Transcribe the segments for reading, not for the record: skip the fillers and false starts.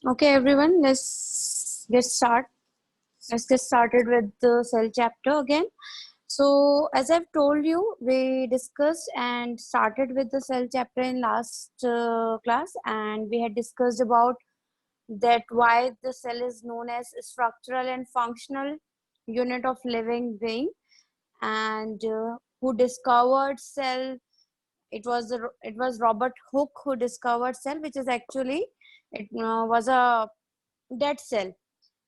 Okay, everyone, Let's get started with the cell chapter again. So, as I've told you, we discussed and started with the cell chapter in last class, and we had discussed about that why the cell is known as structural and functional unit of living being, and who discovered cell. It was Robert Hooke who discovered cell, which is actually it was a dead cell.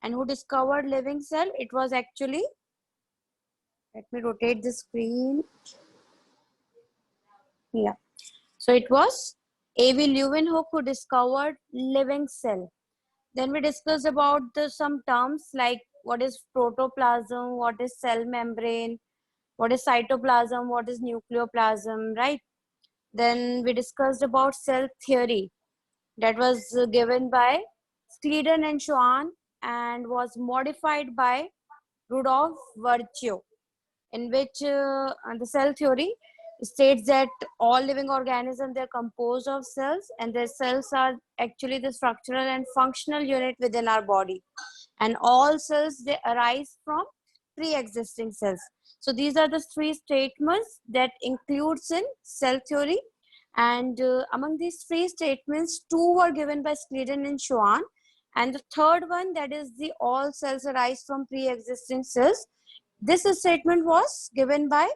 And who discovered living cell? It was actually, let me rotate the screen. Yeah. So it was A.V. Leeuwenhoek who discovered living cell. Then we discussed about some terms like what is protoplasm, what is cell membrane, what is cytoplasm, what is nucleoplasm, right? Then we discussed about cell theory that was given by Schleiden and Schwann and was modified by Rudolf Virchow, in which the cell theory states that all living organisms, they're composed of cells, and their cells are actually the structural and functional unit within our body, and all cells, they arise from pre-existing cells. So these are the three statements that includes in cell theory, and among these three statements, two were given by Schleiden and Schwann, and the third one, that is the all cells arise from pre-existing cells, this statement was given by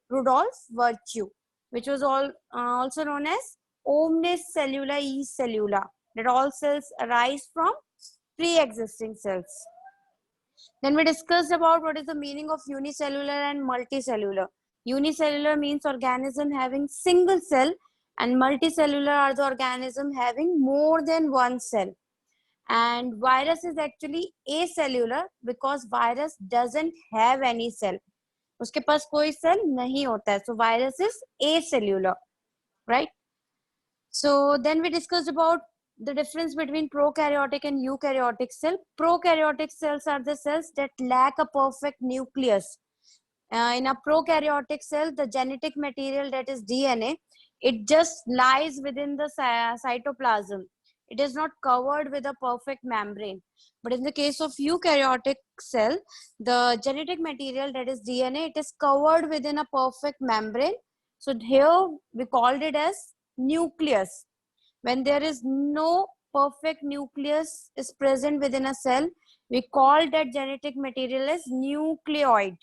Rudolf Virchow, which was also known as omnis cellula e cellula, that all cells arise from pre-existing cells. Then we discussed about what is the meaning of unicellular and multicellular. Unicellular means organism having single cell, and multicellular are the organism having more than one cell. And virus is actually acellular because virus doesn't have any cell. उसके पास कोई cell नहीं होता है. So virus is acellular, right? So then we discussed about the difference between prokaryotic and eukaryotic cell. Prokaryotic cells are the cells that lack a perfect nucleus. In a prokaryotic cell, the genetic material, that is DNA, it just lies within the cytoplasm. It is not covered with a perfect membrane. But in the case of eukaryotic cell, the genetic material, that is DNA, it is covered within a perfect membrane. So here we called it as nucleus. When there is no perfect nucleus is present within a cell, we call that genetic material as nucleoid,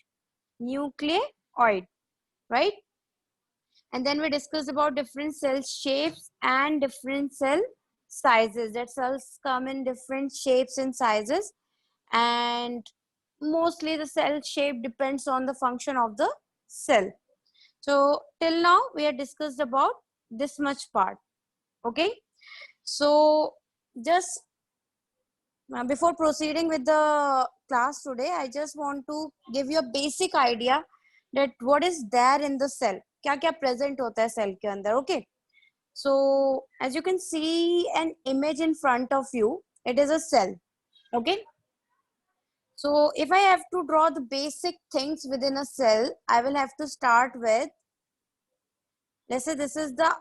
right? And then we discussed about different cell shapes and different cell sizes, that cells come in different shapes and sizes, and mostly the cell shape depends on the function of the cell. So till now we have discussed about this much part. Okay, so just before proceeding with the class today, I just want to give you a basic idea that what is there in the cell, क्या क्या present होता है cell के अंदर. Okay, so as you can see an image in front of you, it is a cell. Okay, so if I have to draw the basic things within a cell, I will have to start with, let's say this is the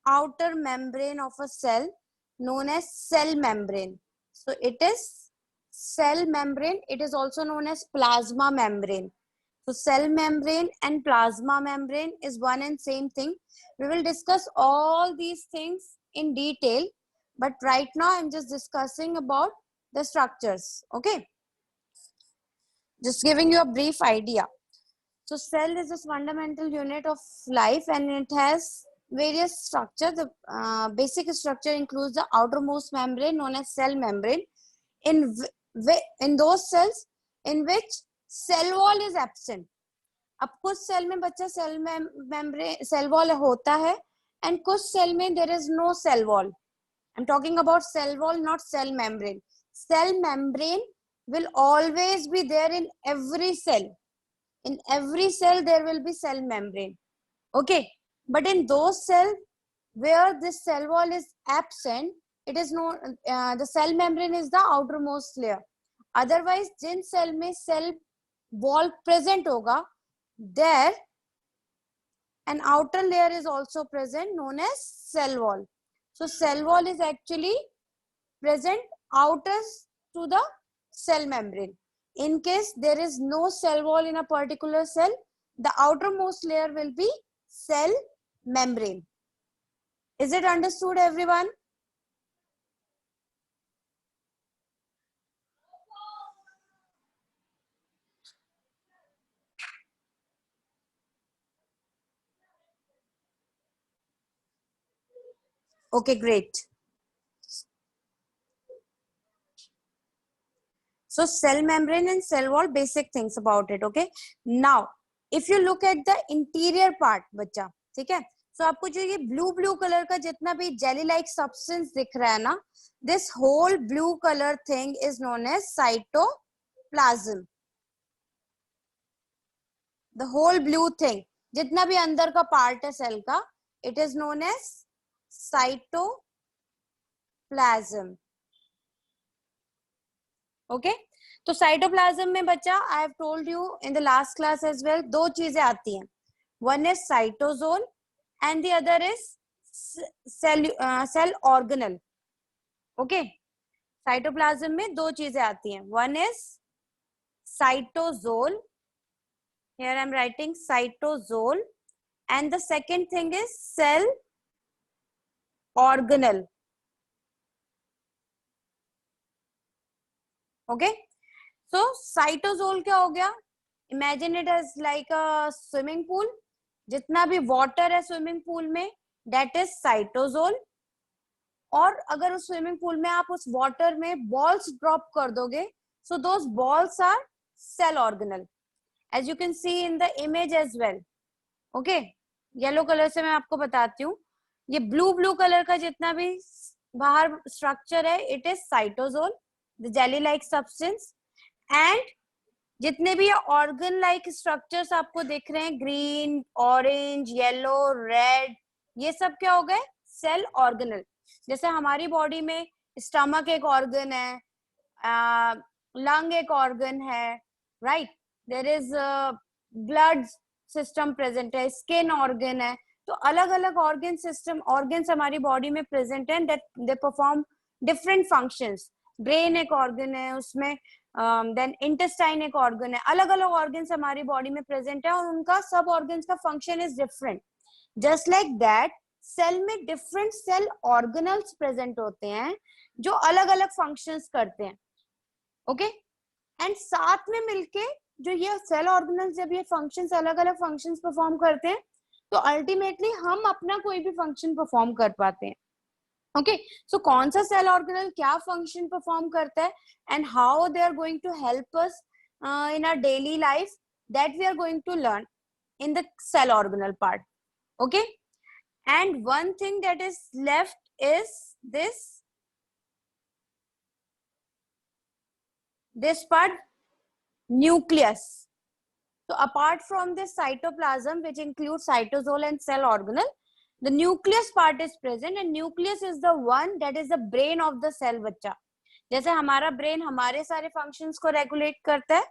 outer membrane of a cell known as cell membrane. So it is cell membrane. It is also known as plasma membrane. So cell membrane and plasma membrane is one and same thing. We will discuss all these things in detail, but right now I'm just discussing about the structures. Okay, just giving you a brief idea. So cell is a fundamental unit of life, and it has various structure. The basic structure includes the outermost membrane known as cell membrane. In those cells in which cell wall is absent. अब कुछ cell में बच्चा cell membrane cell wall होता है, and कुछ cell में there is no cell wall. I'm talking about cell wall, not cell membrane. Cell membrane will always be there in every cell. In every cell there will be cell membrane. Okay, but in those cells where this cell wall is absent, it is no the cell membrane is the outermost layer. Otherwise Jin cell में cell wall present होगा, there an outer layer is also present known as cell wall. So cell wall is actually present outer to the cell membrane. In case there is no cell wall in a particular cell, the outermost layer will be cell membrane. Is it understood, everyone? Okay, great. So cell membrane and cell wall, basic things about it. Okay. Now, if you look at the interior part, बच्चा, ठीक है? So आपको जो ये blue color का जितना भी jelly-like substance दिख रहा है ना, this whole blue color thing is known as cytoplasm. The whole blue thing, जितना भी अंदर का part है cell का, it is known as cytoplasm. Okay. तो साइटोप्लाज्म में बच्चा, I have told you in the last class as well, दो चीजें आती हैं. One is cytosol and the other is cell organelle. Okay. Cytoplasm में दो चीजें आती हैं. One is cytosol, here I am writing cytosol, and the second thing is cell organelle. Okay. So cytosol क्या हो गया? Imagine it as like a swimming pool. जितना भी वाटर है स्विमिंग पूल में, दैट इज साइटोसोल. और अगर उस स्विमिंग पूल में आप उस वाटर में बॉल्स ड्रॉप कर दोगे, so those balls are cell organelle, as you can see in the image as well. Okay. Yellow colour से मैं आपको बताती हूँ. ये ब्लू कलर का जितना भी बाहर स्ट्रक्चर है, it is cytosol, the jelly like substance. And जितने भी ऑर्गन लाइक स्ट्रक्चर्स आपको दिख रहे हैं, ग्रीन, ऑरेंज, येलो, रेड, ये सब क्या हो गए? Cell organelle. जैसे हमारी बॉडी में स्टमक एक ऑर्गन है, लंग एक ऑर्गन है, right? There is blood system present है, स्किन ऑर्गन है. तो अलग अलग ऑर्गन सिस्टम, ऑर्गन्स हमारी बॉडी में प्रेजेंट है, that they perform different functions. Brain एक ऑर्गन है उसमें, देन इंटेस्टाइन एक ऑर्गन है. अलग अलग ऑर्गन्स हमारी बॉडी में प्रेजेंट है और उनका सब ऑर्गन्स का function is different. Just like that cell में डिफरेंट सेल ऑर्गेनल्स प्रेजेंट होते हैं जो अलग अलग फंक्शंस करते हैं. ओके. एंड साथ में मिलके जो ये सेल ऑर्गेनल्स जब ये फंक्शंस, अलग अलग फंक्शंस परफॉर्म करते हैं, तो अल्टीमेटली हम अपना कोई भी फंक्शन परफॉर्म कर पाते हैं. ओके. सो कौन सा सेल ऑर्गेनल क्या फंक्शन परफॉर्म करता है and how they are going to help us in our daily life, that we are going to learn in the cell organelle part. Okay. And one thing that is left is this part, nucleus. So apart from this cytoplasm, which includes cytosol and cell organelle, the nucleus part is present, and nucleus is the one that is the brain of the cell. बच्चा, जैसे हमारा brain हमारे सारे functions को regulate करता है,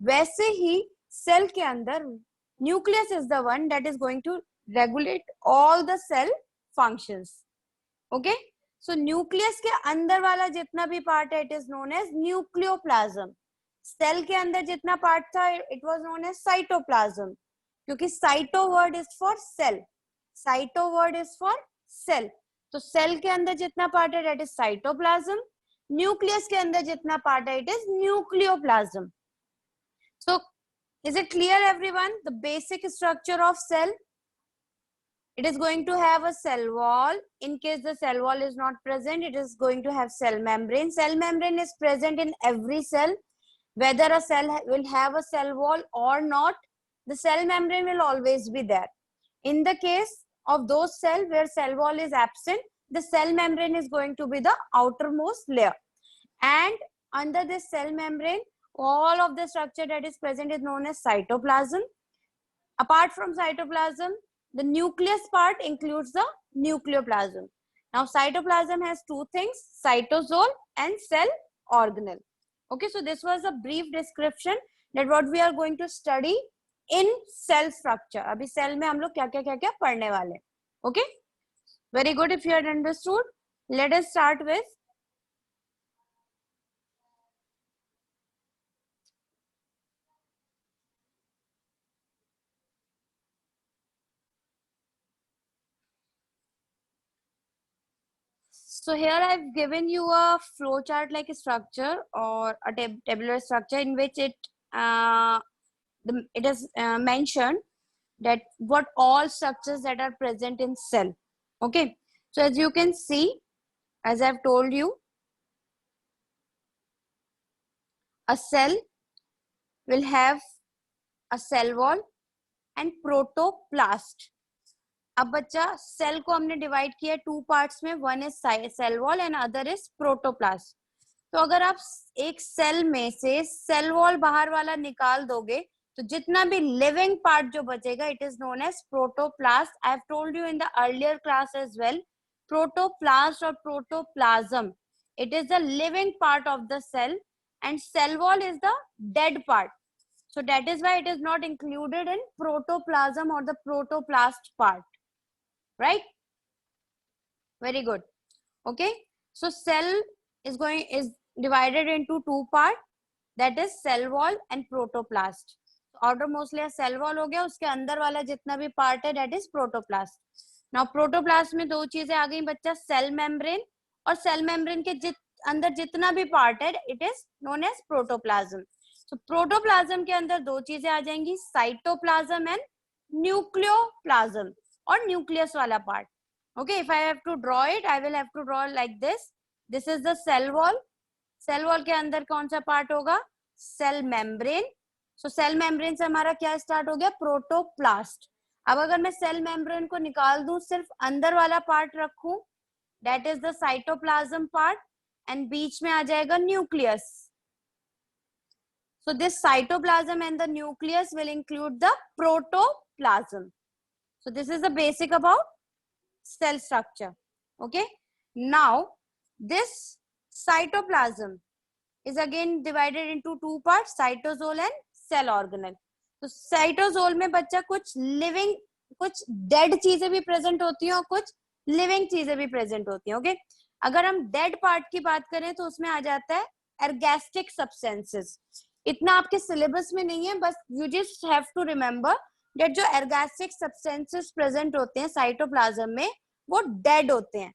वैसे ही cell के अंदर nucleus is the one that is going to regulate all the cell functions. Okay. So nucleus के अंदर वाला जितना भी पार्ट है, it is known as nucleoplasm. Cell के अंदर जितना पार्ट था, it was known as cytoplasm, क्योंकि cyto word is for cell, cyto word is for cell. तो सेल के अंदर जितना पार्ट है, दैट इज साइटोप्लाज्म. न्यूक्लियस के अंदर जितना पार्ट है, it is nucleoplasm. So is it clear everyone? The basic structure of cell. It is going to have a cell wall. In case the cell wall is not present, it is going to have cell membrane. Cell membrane is present in every cell. Whether a cell will have a cell wall or not, the cell membrane will always be there. In the case of those cells where cell wall is absent, the cell membrane is going to be the outermost layer. And under this cell membrane, all of the structure that is present is known as cytoplasm. Apart from cytoplasm, the nucleus part includes the nucleoplasm. Now cytoplasm has two things, cytosol and cell organelle. Okay, so this was a brief description that what we are going to study in cell structure. अभी cell में हम लोग क्या क्या पढ़ने वाले. Okay, very good. If you had understood, let us start with So here I've given you a flow chart like a structure or a tabular structure in which it is mentioned that what all structures that are present in cell. Okay, so as you can see, as I've told you, a cell will have a cell wall and protoplast. अब बच्चा cell को हमने divide किया two parts में, one is cell wall and other is protoplast. तो अगर आप एक सेल में से सेल वॉल बाहर वाला निकाल दोगे तो जितना भी लिविंग पार्ट जो बचेगा it is known as protoplast. I have told you in the earlier class as well, protoplast और protoplasm, it is the living part of the cell and cell wall is the dead part. So that is why it is not included in protoplasm or the protoplast part, right? Very good. Okay, so cell is divided into two part, that is cell wall and protoplast. outermost layer cell wall हो गया, उसके अंदर वाला जितना भी part है that is protoplasm. Now protoplasm में दो चीजें आ गई बच्चा, cell membrane और cell membrane के अंदर जितना भी part है it is known as protoplasm. So protoplasm के अंदर दो चीजें आ जाएंगी, cytoplasm and nucleoplasm और nucleus वाला part. Okay, if I have to draw it, I will have to draw like this. This is the cell wall. Cell wall के अंदर कौन सा part होगा? Cell membrane. So cell membrane से हमारा क्या start हो गया? Protoplast. अब अगर मैं cell membrane को निकाल दूं, सिर्फ अंदर वाला part रखूं, that is the cytoplasm part, and बीच में आ जाएगा nucleus. So this cytoplasm and the nucleus will include the protoplasm. So this is the basic about cell structure. Okay, now this cytoplasm is again divided into two parts, cytosol and cell organelle. तो cytosol में बच्चा कुछ living, कुछ dead चीजें भी present होती हैं और कुछ living चीजें भी present होती हैं. Okay, अगर हम dead part की बात करें तो उसमें आ जाता है ergastic substances. इतना आपके सिलेबस में नहीं है, बस you just have to remember that जो ergastic substances present होते हैं साइटोप्लाज्म में वो dead होते हैं.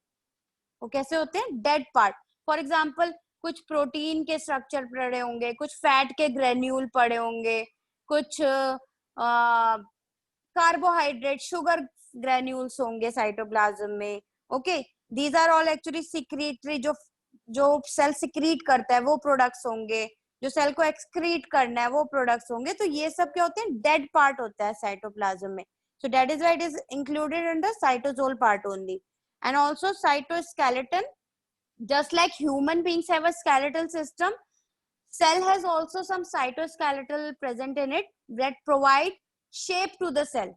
वो कैसे होते हैं? Dead part. फॉर एग्जाम्पल कुछ प्रोटीन के स्ट्रक्चर पड़े होंगे, कुछ फैट के ग्रेन्यूल पड़े होंगे, कुछ कार्बोहाइड्रेट शुगर ग्रेन्यूल्स होंगे साइटोप्लाज्म में. Okay, these are all actually secretory, जो सेल सिक्रीट करता है वो प्रोडक्ट्स होंगे, जो सेल को एक्सक्रीट करना है वो प्रोडक्ट्स होंगे. तो ये सब क्या होते हैं? डेड पार्ट होता है साइटोप्लाज्म में. So that is why it is included in the cytosol part only. And also cytoskeleton, just like human beings have a skeletal system, cell has also some cytoskeletal present in it that provide shape to the cell.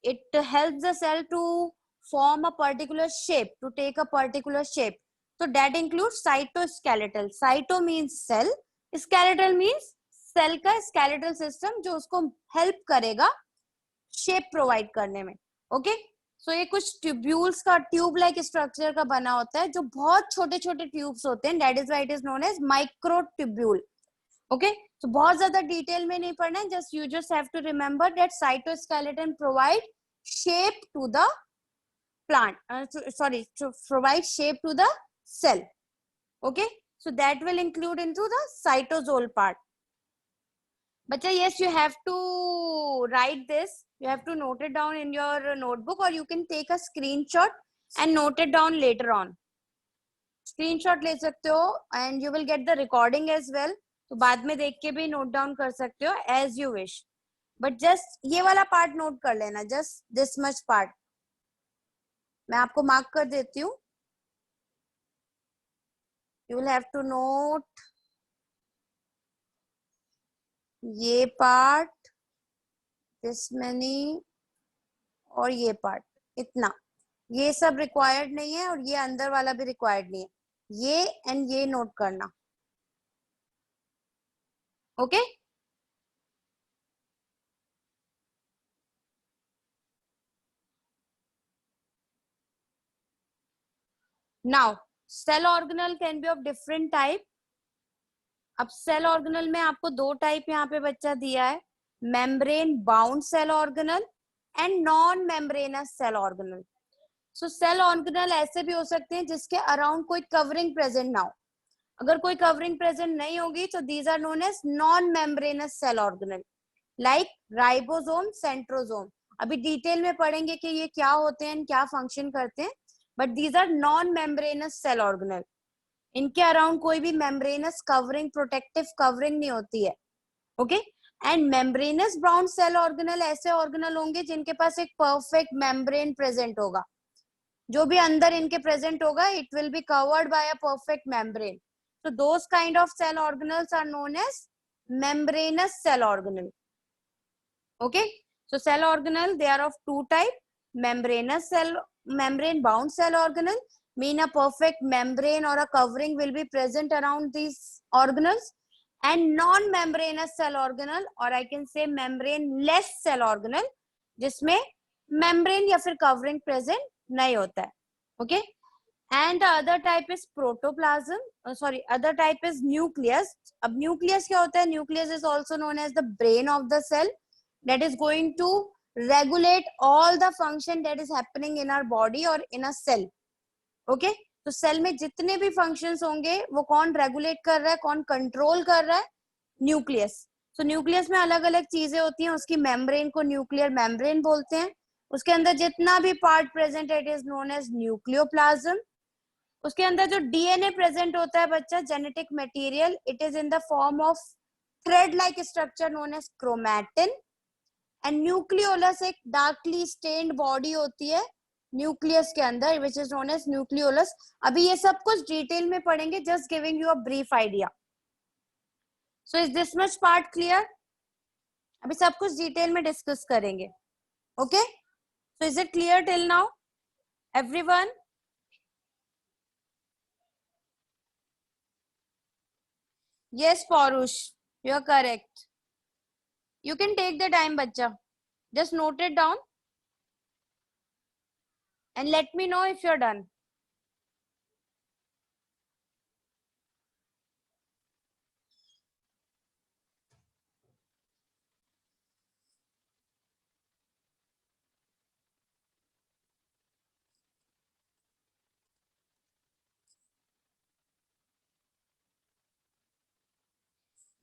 It helps the cell to form a particular shape, to take a particular shape. So that includes cytoskeletal. Cyto means cell, skeletal means cell का skeletal system जो उसको help करेगा shape provide करने में. Okay, सो ये कुछ tubules का, tube like structure का बना होता है जो बहुत छोटे छोटे ट्यूब्स होते हैं. That is why it is known as microtubule. Okay, तो बहुत ज्यादा डिटेल में नहीं पढ़ना है, just you just have to remember that cytoskeleton provide shape to the plant, sorry, to provide shape to the cell. Okay, so that will include into the cytosol part. Bacha, yes, you have to write this. You have to note it down in your notebook, or you can take a screenshot and note it down later on. Screenshot ले सकते हो and you will get the recording as well. तो बाद में देख के भी note down कर सकते हो as you wish. But just ये वाला part note कर लेना, just this much part. मैं आपको mark कर देती हूँ. You will have to note ये part, this many और ये part, इतना. ये सब required नहीं है और ये अंदर वाला भी required नहीं है. ये and ये note करना. Okay? Now, cell organelle can be of different type. अब सेल ऑर्गेनल में आपको दो टाइप यहाँ पे बच्चा दिया है, membrane bound cell organelle and non membranous cell organelle. So cell organelle ऐसे भी हो सकते हैं जिसके अराउंड कोई कवरिंग प्रेजेंट ना हो. अगर कोई कवरिंग प्रेजेंट नहीं होगी तो these are known as non membranous cell organelle, like ribosome, centrosome. अभी डिटेल में पढ़ेंगे कि ये क्या होते हैं, क्या फंक्शन करते हैं, but these are non membranous cell organelle. इनके अराउंड कोई भी मेम्ब्रेनस कवरिंग, प्रोटेक्टिव कवरिंग नहीं होती है. ओके. एंड मेम्ब्रेनस ब्राउन सेल ऑर्गेनल ऐसे ऑर्गेनल होंगे जिनके पास एक परफेक्ट मेम्ब्रेन प्रेजेंट होगा. जो भी अंदर इनके प्रेजेंट होगा, it will be covered by a perfect membrane. So those kind of cell organelles are known as membranous cell organelle. Okay. So cell organelle, they are of two type. Membranous cell, membrane bound cell organelle mean a perfect membrane or a covering will be present around these organelles. And non-membranous cell organelle, or I can say membrane less cell organelle, जिसमें membrane या फिर covering present नहीं होता है. Okay. And the other type is protoplasm, other type is nucleus. अब nucleus क्या होता है? Nucleus is also known as the brain of the cell that is going to regulate all the function that is happening in our body or in a cell. Okay. तो cell में जितने भी functions होंगे वो कौन regulate कर रहा है, कौन कंट्रोल कर रहा है? न्यूक्लियस. तो न्यूक्लियस में अलग अलग चीजें होती हैं, उसकी मेम्ब्रेन को न्यूक्लियर मेम्ब्रेन बोलते हैं. उसके अंदर जितना भी पार्ट प्रेजेंट है, it is known as nucleoplasm. उसके अंदर जो डीएनए प्रेजेंट होता है बच्चा, genetic material, it is in the form of thread like structure known as chromatin. And nucleolus एक डार्कली स्टेन्ड बॉडी होती है न्यूक्लियस के अंदर, which is known as nucleolus. अभी ये सब कुछ डिटेल में पढ़ेंगे, just giving you a brief idea. So is this much part clear? अभी सब कुछ डिटेल में डिस्कस करेंगे. Okay. So is it clear till now everyone? Yes, Parush, you are correct. You can take the time, bacha. Just note it down and let me know if you're done.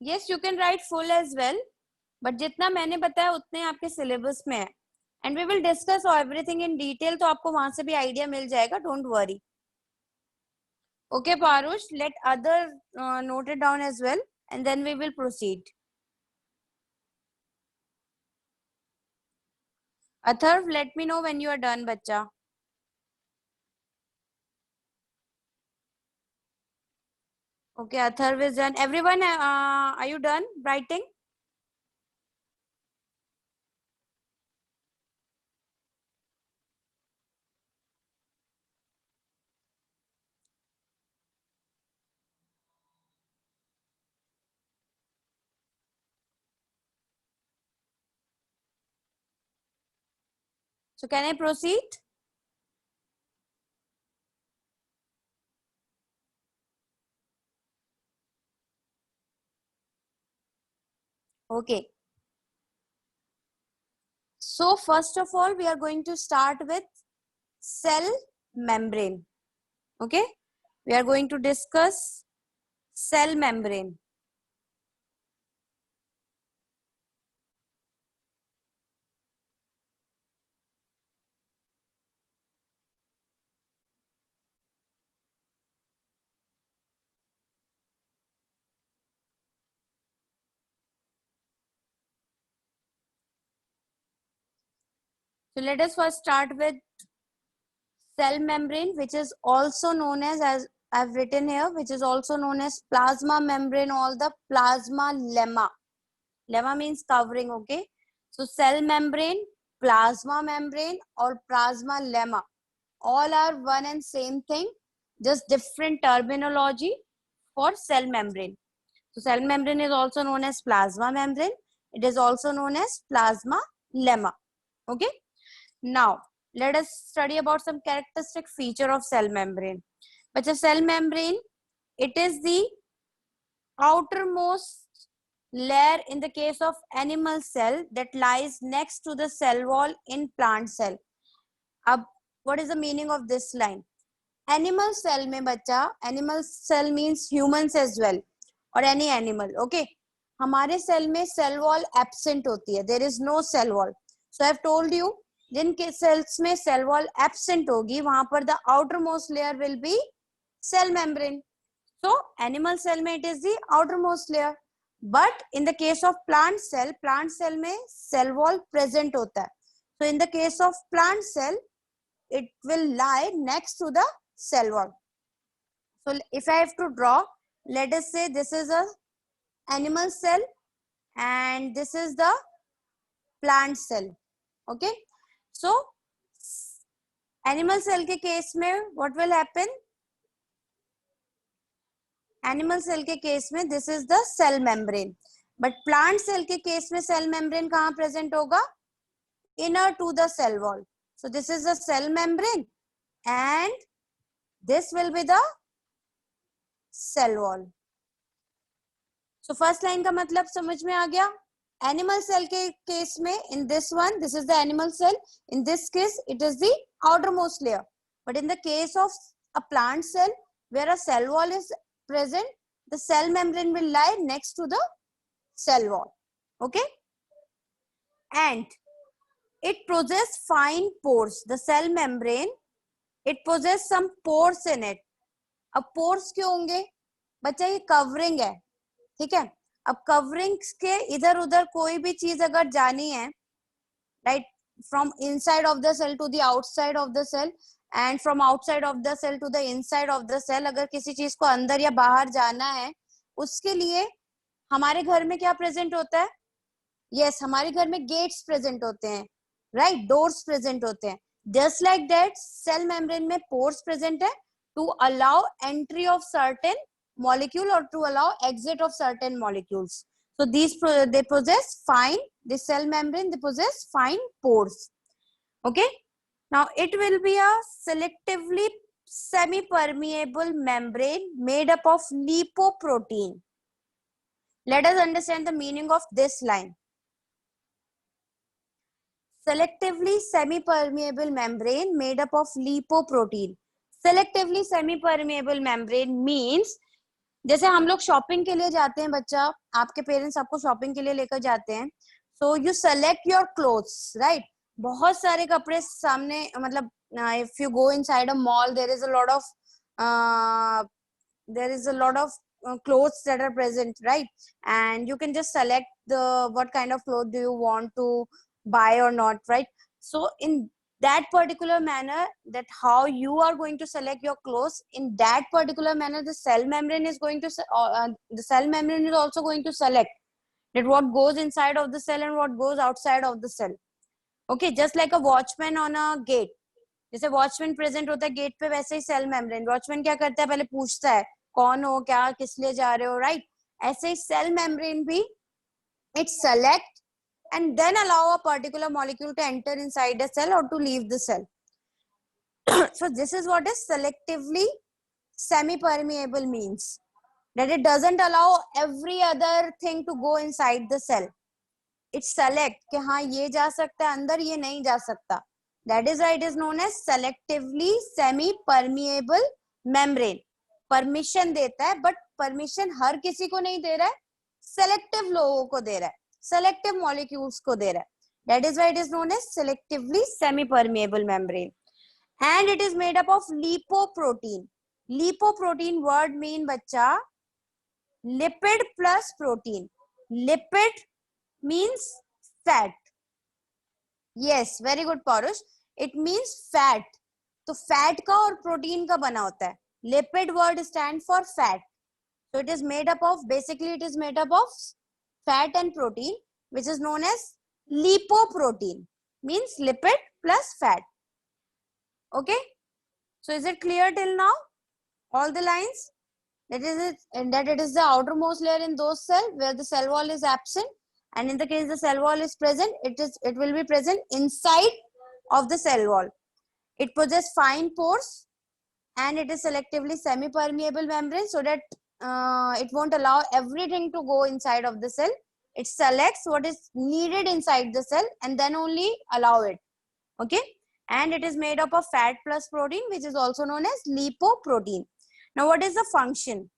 Yes, you can write full as well, but जितना मैंने बताया उतने आपके syllabus में है. And we will discuss everything in detail, तो आपको वहां से भी आइडिया मिल जाएगा. Don't worry. Okay, Parush, let other note it down as well, and then we will proceed. Atharv, let me know when you are done, bacha. Okay, Atharv is done. Everyone, are you done writing? So can I proceed? Okay. So first of all, we are going to start with cell membrane. Okay. We are going to discuss cell membrane. So let us first start with cell membrane, which is also known as I've written here, which is also known as plasma membrane or the plasma lemma. Lemma means covering, okay? So cell membrane, plasma membrane or plasma lemma, all are one and same thing, just different terminology for cell membrane. So cell membrane is also known as plasma membrane. It is also known as plasma lemma. Okay. Now let us study about some characteristic feature of cell membrane. But a cell membrane, it is the outermost layer in the case of animal cell that lies next to the cell wall in plant cell. अब what is the meaning of this line? Animal cell में बच्चा, animal cell means humans as well or any animal, okay? हमारे cell में cell wall absent होती है, there is no cell wall. So I have told you, जिन के cells में cell wall absent होगी वहां पर the outer most layer will be cell membrane. So animal cell में it is the outer most layer, but in the case of plant cell में cell wall present होता है. So in the case of plant cell it will lie next to the cell wall. So if I have to draw, let us say this is a animal cell and this is the plant cell. Okay, so animal cell के case में what will happen? Animal cell के case में this is the cell membrane, but plant cell के case में cell membrane कहाँ present होगा? Inner to the cell wall. So this is the cell membrane and this will be the cell wall. So first line का मतलब समझ में आ गया? Animal cell के केस में in this one, this is the animal cell. In this case, it is the outermost layer. But in the case of a plant cell where a cell wall is present, the cell membrane will lie next to the cell wall. Okay? And it possesses fine pores. The cell membrane, it possesses some pores in it. अब pores क्यों होंगे? बच्चा ये covering है, ठीक है? अब covering के इधर उधर कोई भी चीज अगर जानी है, right, from inside of the cell to the outside of the cell and from outside of the cell to the inside of the cell, अगर किसी चीज को अंदर या बाहर जाना है, उसके लिए हमारे घर में क्या प्रेजेंट होता है? Yes, हमारे घर में गेट्स प्रेजेंट होते हैं, राइट, डोर्स प्रेजेंट होते हैं. Just like that cell membrane में पोर्स प्रेजेंट है to allow entry of certain molecule और to allow exit of certain molecules. So they possess fine, the cell membrane, they possess fine pores. Okay, now it will be a selectively semi-permeable membrane made up of lipoprotein. Let us understand the meaning of this line. Selectively semi-permeable membrane made up of lipoprotein. Selectively semi-permeable membrane means, जैसे हम लोग shopping के लिए जाते हैं बच्चा, आपके parents आपको शॉपिंग के लिए लेकर जाते हैं, so you select your clothes, right. बहुत सारे कपड़े सामने, मतलब if you go inside a mall, there is a lot of clothes that are present, right, and you can just select the what kind of cloth do you want to buy or not, right? So in that particular manner, that how you are going to select your clothes, in that particular manner the cell membrane is going to the cell membrane is also going to select that what goes inside of the cell and what goes outside of the cell. Okay, just like a watchman on a gate, जैसे watchman present होता है gate पे, वैसे ही cell membrane, watchman क्या करता है, पहले पूछता है कौन हो, क्या, किस लिए जा रहे हो, राइट. ऐसे ही सेल मेम्ब्रेन भी, it select and then allow a particular molecule to enter inside a cell or to leave the cell. So this is what is selectively semi-permeable means, that it doesn't allow every other thing to go inside the cell. It select कि हाँ ये जा सकता है अंदर, ये नहीं जा सकता. That is why it is known as selectively semi-permeable membrane. Permission देता है, बट परमिशन हर किसी को नहीं दे रहा है, सेलेक्टिव लोगों को दे रहा है, selective molecules को दे रहा है. That is why it is known as selectively semi-permeable membrane. And it is made up of lipoprotein. Lipoprotein word mean बच्चा lipid plus protein. Lipid means fat. Yes, very good Parush. It means fat. तो fat का और protein का बना होता है. Lipid word stand for fat. So it is made up of, basically it is made up of fat and protein, which is known as lipoprotein, means lipid plus fat. Okay, so is it clear till now, all the lines? That is it, and that it is the outermost layer in those cells where the cell wall is absent, and in the case the cell wall is present, it will be present inside of the cell wall. It possesses fine pores and it is selectively semi-permeable membrane, so that it won't allow everything to go inside of the cell. It selects what is needed inside the cell and then only allow it. Okay, and it is made up of fat plus protein, which is also known as lipoprotein. Now what is the function?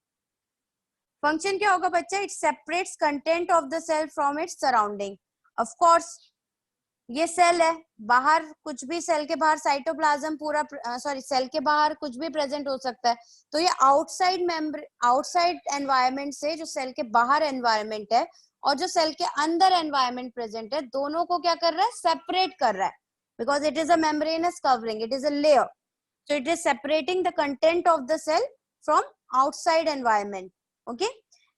Function क्या होगा बच्चा? It separates content of the cell from its surrounding. Of course, ये cell है, बाहर कुछ भी, cell के बाहर साइटोप्लाज्म पूरा, सॉरी सेल के बाहर कुछ भी प्रेजेंट हो सकता है, तो ये आउटसाइड मेम्ब्रेन, आउटसाइड एनवायरनमेंट से जो सेल के बाहर एनवायरनमेंट है और जो सेल के अंदर एनवायरनमेंट प्रेजेंट है, दोनों को क्या कर रहा है? सेपरेट कर रहा है, because it is a membranes covering, it is a layer, so it is separating the content of the cell from outside environment. Okay,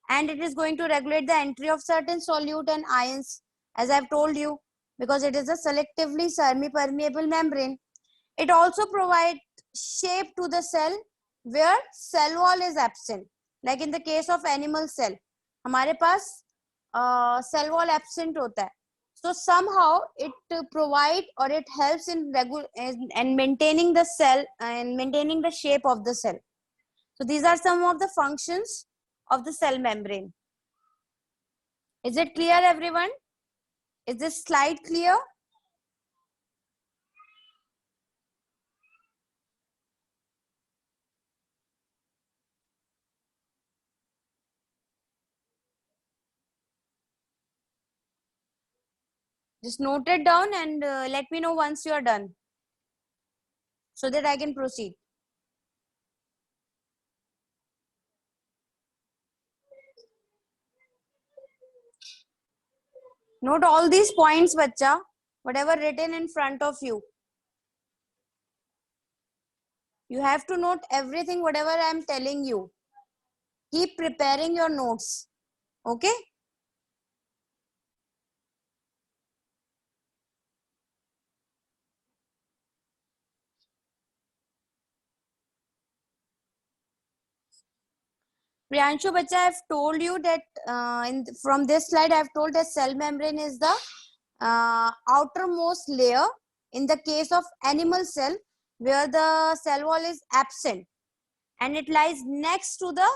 and it is going to regulate the entry of certain solute and ions, as I've told you, because it is a selectively semi-permeable membrane. It also provides shape to the cell where cell wall is absent, like in the case of animal cell, हमारे पास cell wall absent होता है, so somehow it provide or it helps in and maintaining the cell and maintaining the shape of the cell. So these are some of the functions of the cell membrane. Is it clear, everyone? Is this slide clear? Just note it down and let me know once you are done, so that I can proceed. Note all these points, bacha, whatever written in front of you. You have to note everything, whatever I am telling you. Keep preparing your notes. Okay? Priyanshu, bacha, I've told you that from this slide, I've told that cell membrane is the outermost layer in the case of animal cell, where the cell wall is absent, and it lies next to the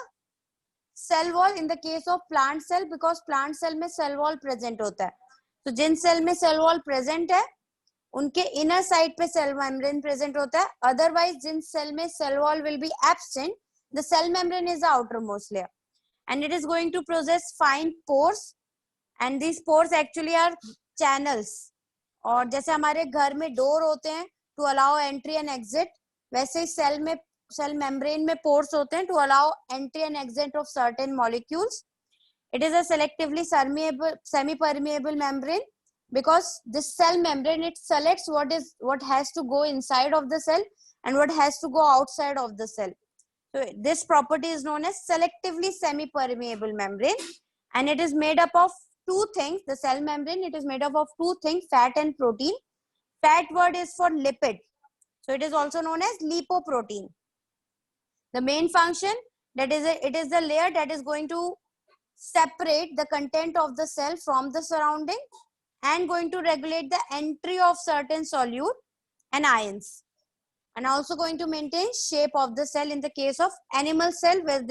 cell wall in the case of plant cell, because plant cell में cell wall present होता है. तो जिन cell में cell wall present है, उनके inner side पे cell membrane present होता है. Otherwise, जिन cell में cell wall will be absent, the cell membrane is the outermost layer, and it is going to possess fine pores, and these pores actually are channels. और जैसे हमारे घर में door होते हैं to allow entry and exit, वैसे ही cell में, cell membrane में पोर्स होते हैं to allow entry and exit of certain molecules. It is a selectively semi-permeable membrane, because this cell membrane, it selects what has to go inside of the cell and what has to go outside of the cell. So this property is known as selectively semi-permeable membrane, and it is made up of two things. The cell membrane, it is made up of two things, fat and protein. Fat word is for lipid, so it is also known as lipoprotein. The main function, that is it is the layer that is going to separate the content of the cell from the surrounding and going to regulate the entry of certain solute and ions, and also going to maintain shape of the cell in the case of animal cell, where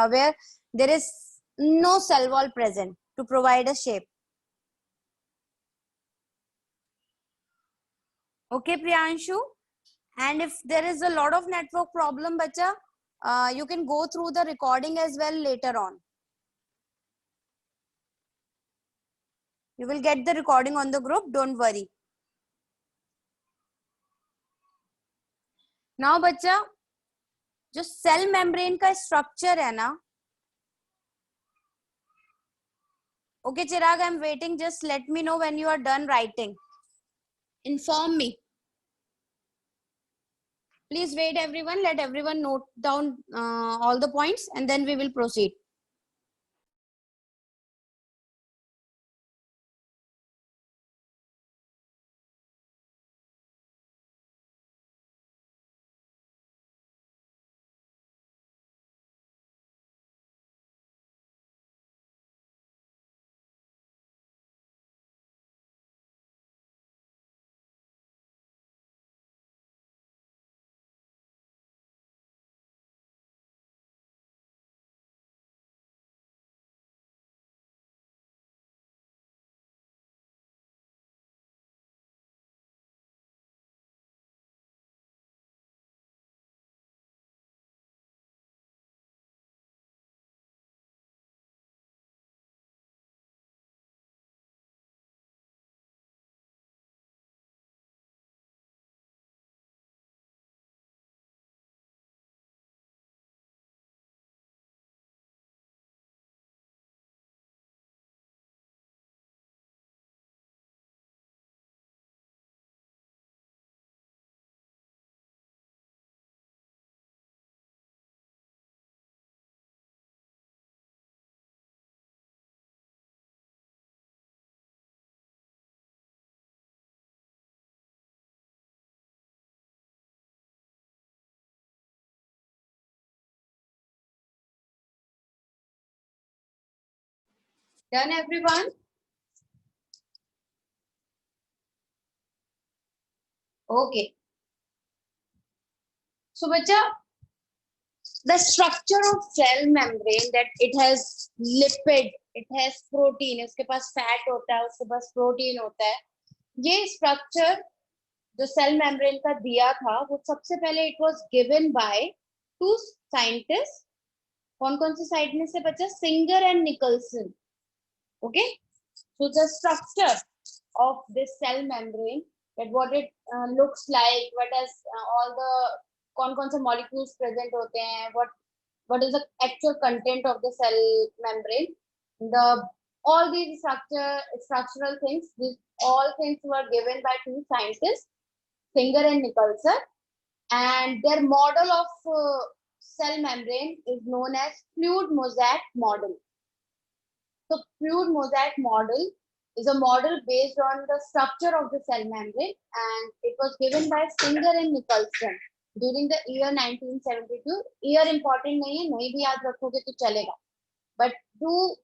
where there is no cell wall present to provide a shape. Okay, Priyanshu? And if there is a lot of network problem, bacha, you can go through the recording as well later on. You will get the recording on the group, don't worry. Now, बच्चा, जो cell membrane का structure है ना, okay, Chirag, I'm waiting. Just let me know when you are done writing. Inform me. Please wait, everyone. Let everyone note down all the points, and then we will proceed. Done, everyone? Okay. So, bacha, the structure of cell membrane, that it has lipid, it has protein, उसके पास fat होता है, उसके पास protein होता है. ये structure जो cell membrane का दिया था, वो सबसे पहले it was given by two scientists. कौन कौन से साइड में से बचा? Singer and Nicholson. Okay. So the structure of this cell membrane, that what it looks like, what has all the कौन से molecules present होते हैं, what is the actual content of the cell membrane, all these structural things, these all things were given by two scientists, Singer and Nicholson, and their model of cell membrane is known as fluid mosaic model. So fluid mosaic model is a model based on the structure of the cell membrane, and it was given by Singer and Nicholson during the year 1972. Year important नहीं है, नहीं भी याद रखोगे तो चलेगा. But do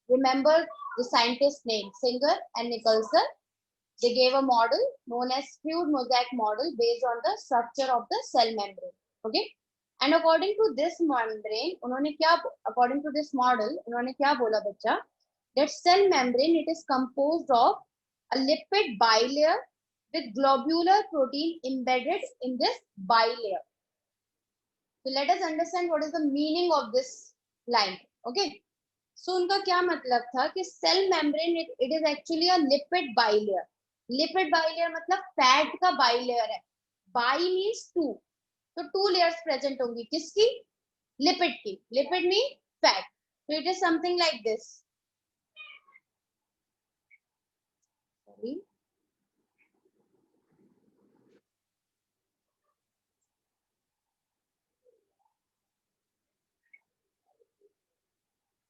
remember the scientist name, Singer and Nicholson. They gave a model known as fluid mosaic model based on the structure of the cell membrane. Okay. And according to this membrane, according to this model, उन्होंने क्या बोला बच्चा? That cell membrane, it is composed of a lipid bilayer with globular protein embedded in this bilayer. So let us understand what is the meaning of this line. Okay. So उनका क्या मतलब था कि cell membrane, it is actually a lipid bilayer. Lipid bilayer मतलब fat का bilayer है. Bi means two. तो two layers present होंगी. किसकी? Lipid की. Lipid means fat. So it is something like this. Sorry.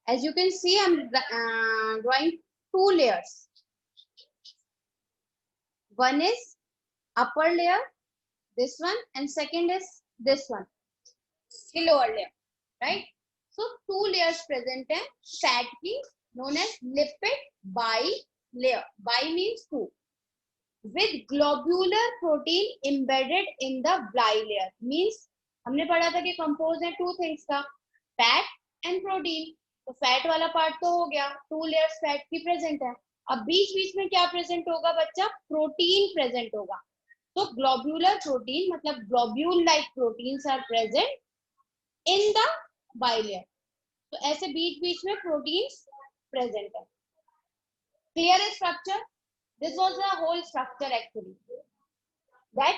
As you can see, I'm drawing two layers. One is upper layer, this one, and second is this one, lower layer, right? So two layers present hai fat ki, known as lipid bilayer. Bi means two. With globular protein embedded in the bilayer. Means हमने पढ़ा था कि compose है two things का, fat and protein. तो fat वाला part तो हो गया, टू लेयर्स फैट की प्रेजेंट है. अब बीच बीच में क्या प्रेजेंट होगा बच्चा? प्रोटीन प्रेजेंट होगा. तो ग्लोब्यूलर प्रोटीन मतलब globule like proteins are present in the bilayer. तो ऐसे बीच बीच में प्रोटीन्स प्रेजेंट है. क्लियर है structure? This was the whole structure actually. That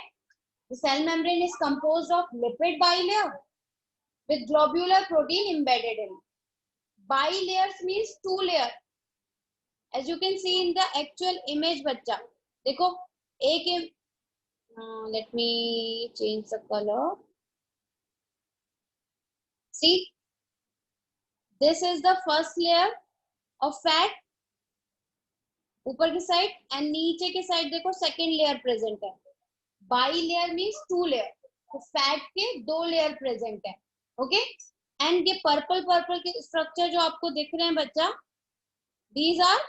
the cell membrane is composed of lipid bilayer with globular protein embedded in. Bilayers means two layer. As you can see in the actual image बच्चा, देखो एक let me change the color. See, this is the first layer of fat ऊपर की side, and नीचे की side देखो second layer present है. Bilayer means two layer. तो फैट के दो लेयर प्रेजेंट है. ओके. एंड ये पर्पल पर्पल के स्ट्रक्चर जो आपको दिख रहे हैं बच्चा, these are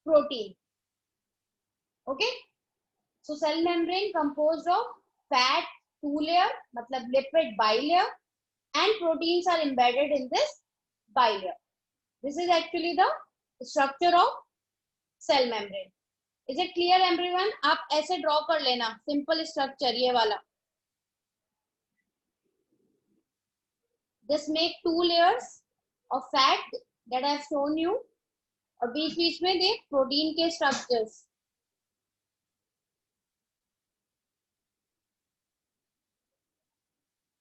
protein. Okay. So cell membrane composed of fat two layer मतलब lipid bilayer, and proteins are embedded in this bilayer. This is actually the structure of cell membrane. Is it clear everyone? आप ऐसे draw कर लेना simple structure ये वाला. Just make two layers of fat that I have shown you, और बीच बीच में देख प्रोटीन के structures.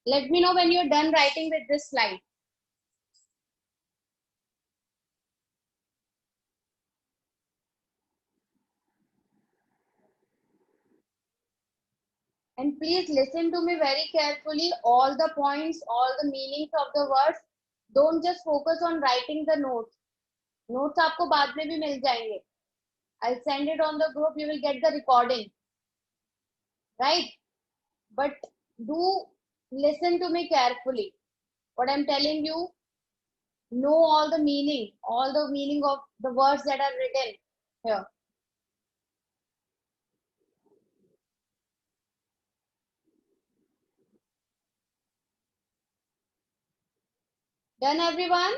Let me know when you're done writing with this slide. And please listen to me very carefully. All the points, all the meanings of the words. Don't just focus on writing the notes. Notes आपको बाद में भी मिल जाएंगे. I'll send it on the group. You will get the recording. Right? But do listen to me carefully. What I'm telling you, know all the meaning of the words that are written here. Done everyone?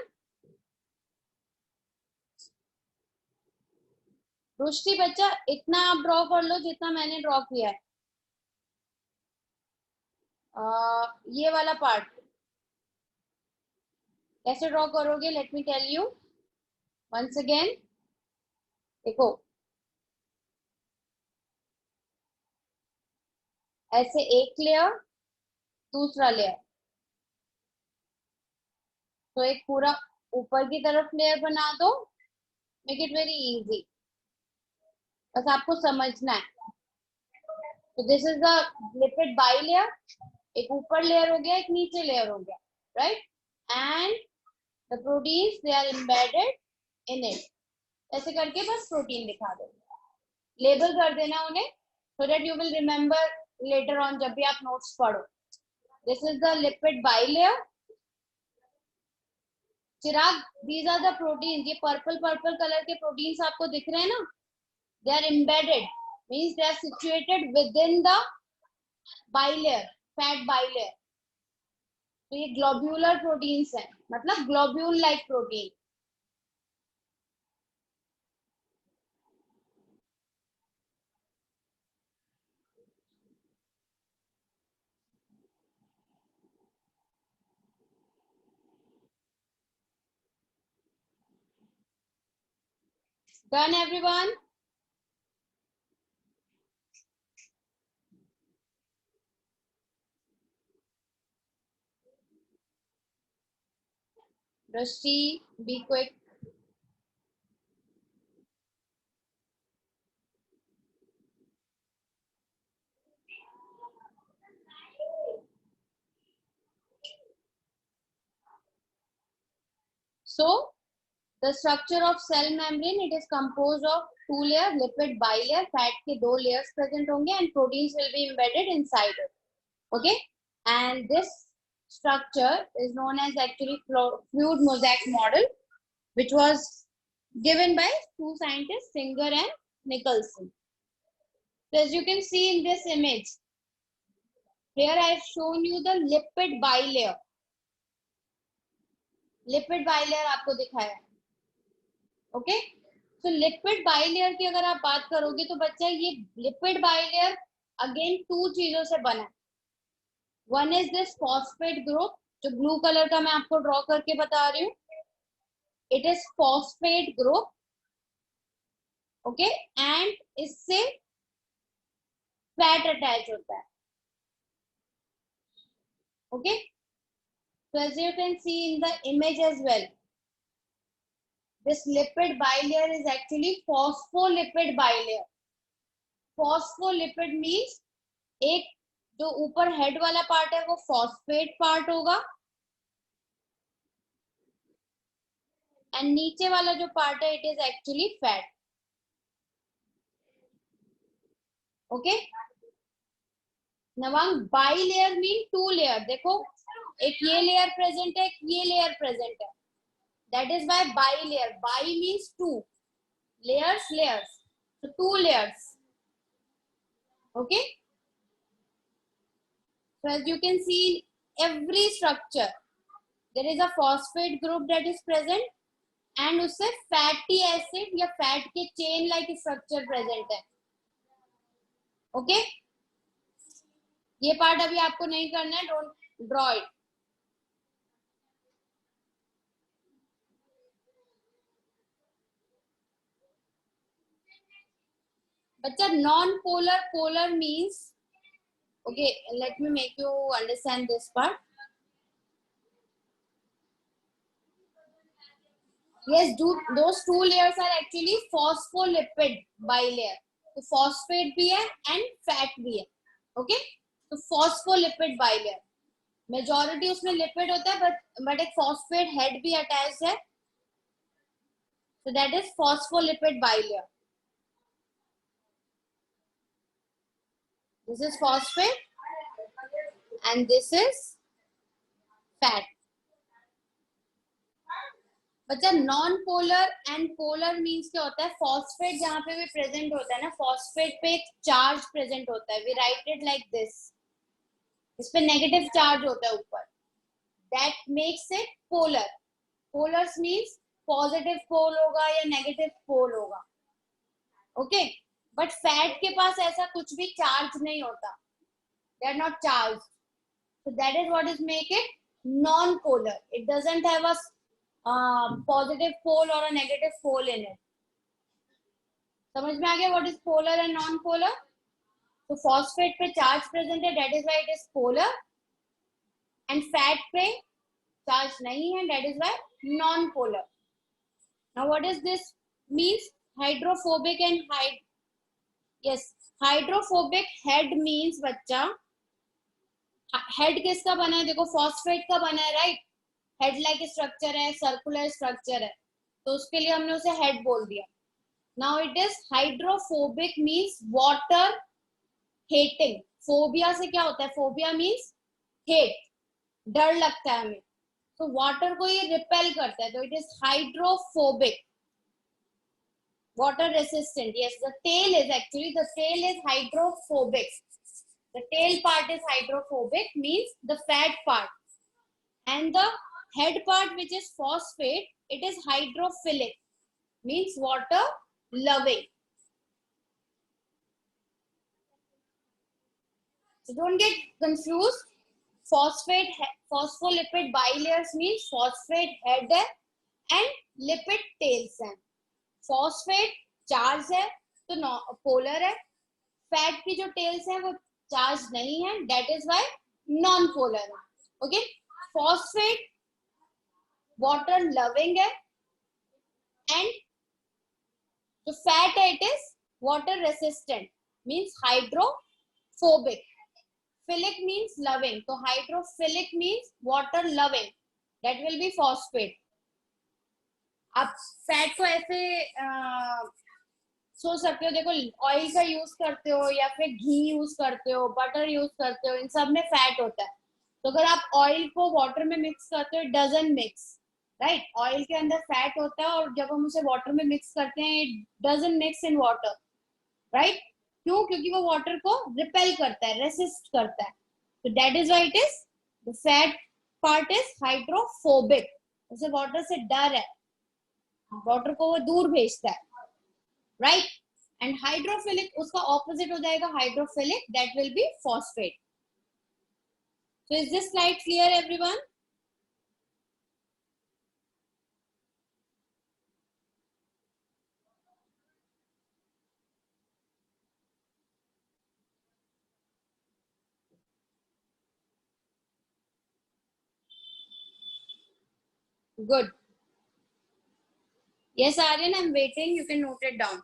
रुष्टि बच्चा इतना आप draw कर लो जितना मैंने draw किया है। ये वाला पार्ट कैसे ड्रॉ करोगे, let me tell you once again. देखो ऐसे एक लेयर, दूसरा लेयर, तो एक पूरा ऊपर की तरफ लेयर बना दो। मेक इट वेरी इजी, बस आपको समझना है। तो this is the lipid bilayer, एक ऊपर लेयर हो गया, एक नीचे लेयर हो गया, right? And the proteins they are embedded in it. ऐसे करके बस प्रोटीन दिखा दो, लेबल कर देना उन्हें, so that you will remember later on जब भी आप नोट्स पढ़ो। This is the lipid bilayer. Chirag, these are the proteins, ये पर्पल पर्पल कलर के प्रोटीन्स आपको दिख रहे हैं ना, they are embedded, means they are situated within the bilayer, fat bilayer. तो ये ग्लोब्यूलर प्रोटीन्स हैं, मतलब globule like protein. Done everyone? Drashti, be quick. So, the structure of cell membrane, it is composed of two layer, lipid bilayer, fat के दो layers present होंगे and proteins will be embedded inside it. Okay, and this structure is known as actually fluid mosaic model, which was given by two scientists, Singer and Nicholson. So as you can see in this image, here I have shown you the lipid bilayer. Lipid bilayer आपको दिखाया, okay. तो lipid bilayer की अगर आप बात करोगे तो बच्चा ये लिपिड बाइलेयर अगेन टू चीजों से बना है। One is this phosphate group, जो ब्लू कलर का मैं आपको ड्रॉ करके बता रही हूँ, it is phosphate group, okay. And इससे फैट अटैच होता है, okay. So as you can see in the image as well, this lipid bilayer is actually phospholipid bilayer. Phospholipid means एक जो ऊपर हेड वाला पार्ट है वो फॉस्फेट पार्ट होगा, एंड नीचे वाला जो पार्ट है it is actually fat, okay. Nawang, bi layer mean two layer, देखो एक ये लेयर प्रेजेंट है, एक ये लेयर प्रेजेंट है, that is bi bi layer. Bi means two, layers layers, so two layers, okay. So as you can see in every structure there is a phosphate group that is present and उससे fatty acid या fat के chain like structure present है, okay. ये part अभी आपको नहीं करना है, डोंट ड्रॉ इट। बच्चा non polar, polar means, okay, let me make you understand this part. Yes, those two layers are actually phospholipid bilayer, तो phosphate भी है and fat भी है, okay. तो phospholipid bilayer, मेजॉरिटी उसमें लिपिड होता है, बट एक फॉस्फेट हेड भी अटैच है, so that is phospholipid bilayer. This is phosphate and this is fat. बच्चा non polar and polar means क्या होता है? फॉस्फेट जहां पे भी प्रेजेंट होता है ना, फॉस्फेट पे एक चार्ज प्रेजेंट होता है, we write it like this, इस पे नेगेटिव चार्ज होता है ऊपर, that makes it polar. Polars means positive pole होगा या नेगेटिव पोल होगा, ओके। बट फैट के पास ऐसा कुछ भी चार्ज नहीं होता, they are not charge, so that is what is make it non polar, it doesn't have a positive pole or a negative pole in it। समझ में आ गया what is polar and non polar? तो phosphate पे charge present है, that is why it is polar, and fat पे charge नहीं है, that is why non polar। now what is this means? Hydrophobic and yes, hydrophobic head means बच्चा, head किसका बना है? देखो फॉस्फेट का बना है, राइट? हेड लाइक स्ट्रक्चर है, सर्कुलर स्ट्रक्चर है, तो उसके लिए हमने उसे हेड बोल दिया। Now it is hydrophobic means water hating. Phobia से क्या होता है? फोबिया मींस हेट, डर लगता है हमें, तो वाटर को ये रिपेल करता है, तो it is hydrophobic. water resistant, yes, the tail is actually, the tail is hydrophobic, the tail part is hydrophobic means the fat part, and the head part which is phosphate, it is hydrophilic means water loving। so don't get confused, phosphate phospholipid bilayers means phosphate head है and lipid tails है। phosphate charge है तो polar है, fat की जो tales है वो charge नहीं है, that is why non polar है, ओके। फॉस्फेट वाटर लविंग है, एंड जो फैट है it is water resistant means hydrophobic. Philic means loving, तो hydrophilic means water loving, that will be phosphate. आप फैट को ऐसे सोच सकते हो, देखो ऑयल का यूज करते हो या फिर घी यूज करते हो, बटर यूज करते हो, इन सब में फैट होता है। तो अगर आप ऑयल को वाटर में मिक्स करते हो, it doesn't mix, right? Oil के अंदर फैट होता है और जब हम उसे वाटर में मिक्स करते हैं, it doesn't mix in water, right? क्यों? क्योंकि वो वाटर को रिपेल करता है, रेसिस्ट करता है, तो that is why it is the fat part is hydrophobic, उसे वाटर से डर है, वाटर को वो दूर भेजता है, राइट? एंड हाइड्रोफिलिक उसका ऑपोजिट हो जाएगा hydrophilic, that will be phosphate. So is this slide clear everyone? Good. Yes, Aryan, I'm waiting. You can note it down.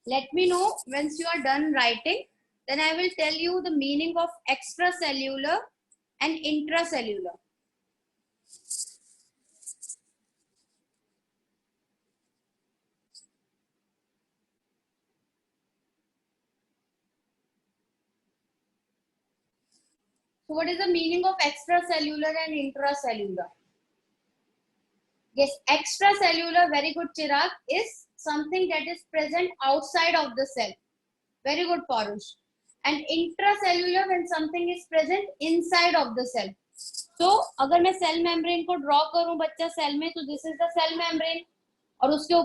Let me know once you are done writing. Then I will tell you the meaning of extracellular and intracellular. So what is the meaning of extracellular and intracellular? Yes, extracellular, very good Chirag, is something that is present outside of the cell. Very good Parush. And intracellular when something is present inside of the cell. So अगर मैं cell membrane को draw करूं बच्चा cell में, तो this is the cell membrane, और उसके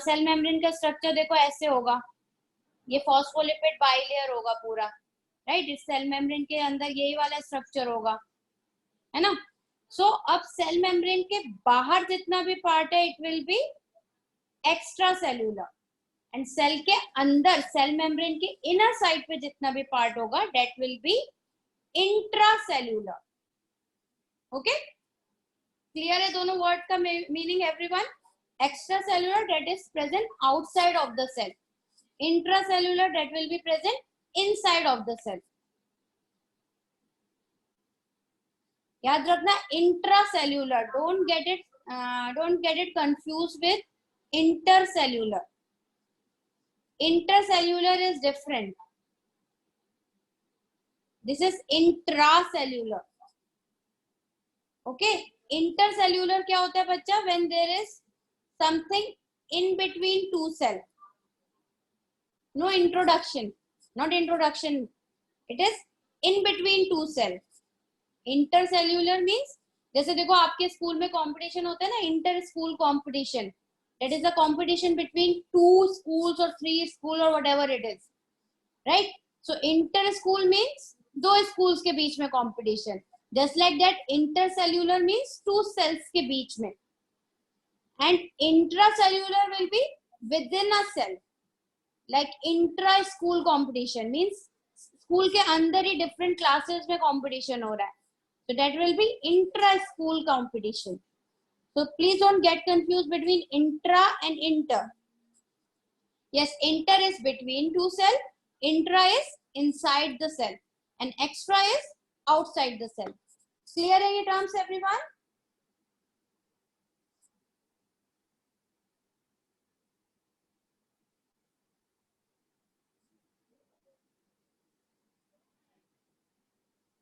cell membrane का स्ट्रक्चर देखो ऐसे होगा, ये फॉस्फोलिपिड बाइलेयर होगा पूरा, राइट? इस सेल मेम्ब्रेन के अंदर यही वाला स्ट्रक्चर होगा, है ना? सो अब सेल मेम्ब्रेन के बाहर जितना भी पार्ट है, it will be extra cellular, and cell के अंदर सेल मेम्ब्रेन के इनर साइड पे जितना भी पार्ट होगा, that will B intracellular. Okay, clear है दोनों वर्ड का meaning everyone? Extracellular that is present outside of the cell, intracellular that will be present inside of the cell. याद रखना intracellular, don't get it confuse with intercellular. Intercellular is different. This is intracellular. Okay, intercellular क्या होता है बच्चा? When there is something in between two cell. No introduction, not introduction. It is in between two cell. Intercellular means जैसे देखो आपके school में competition होता है ना, inter school competition. That is a competition between two schools or three school or whatever it is, right? So inter school means दो schools के बीच में competition. Just like that, intercellular means two cells के बीच में, and intracellular will be within a cell. Like intra school competition means school के अंदर ही different classes में competition हो रहा है. So that will be intra school competition. So please don't get confused between intra and inter. Yes, inter is between two cells, intra is inside the cell, and extra is outside the cell. Clear है ये terms everyone?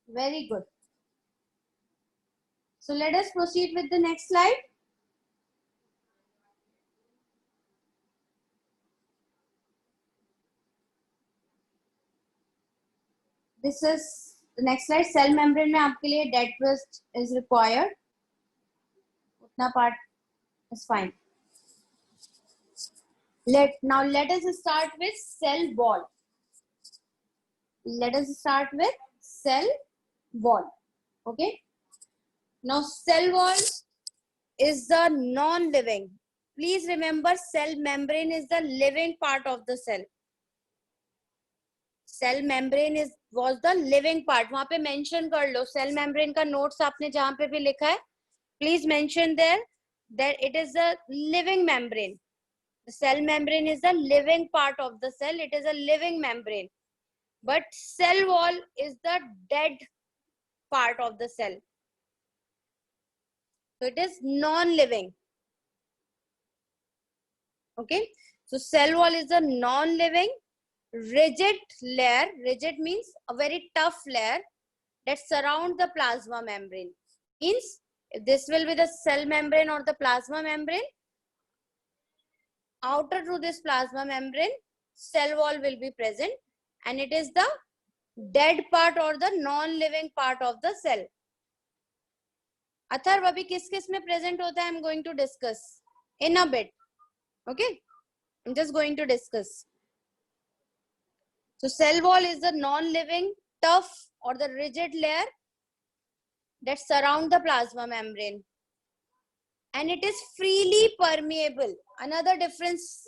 Very good. So let us proceed with the next slide. This is the next slide. Cell membrane में आपके लिए dead twist is required. उतना part is fine. Now let us start with cell wall. Let us start with cell wall. Okay. Now cell wall is the non-living. Please remember, cell membrane is the living part of the cell. Cell membrane was the living part. वहाँ पे mention कर लो. Cell membrane का notes आपने जहाँ पे भी लिखा है, please mention there that it is a living membrane. The cell membrane is the living part of the cell. It is a living membrane. But cell wall is the dead part of the cell. So it is non-living. Okay. So cell wall is a non-living rigid layer. Rigid means a very tough layer that surrounds the plasma membrane. Means if this will be the cell membrane or the plasma membrane, outer to this plasma membrane, cell wall will be present, and it is the dead part or the non-living part of the cell. Atharva अभी किस किस में present होता है? I'm going to discuss in a bit. Okay, I'm just going to discuss. So cell wall is the non-living, tough or the rigid layer that surround the plasma membrane, and it is freely permeable. Another difference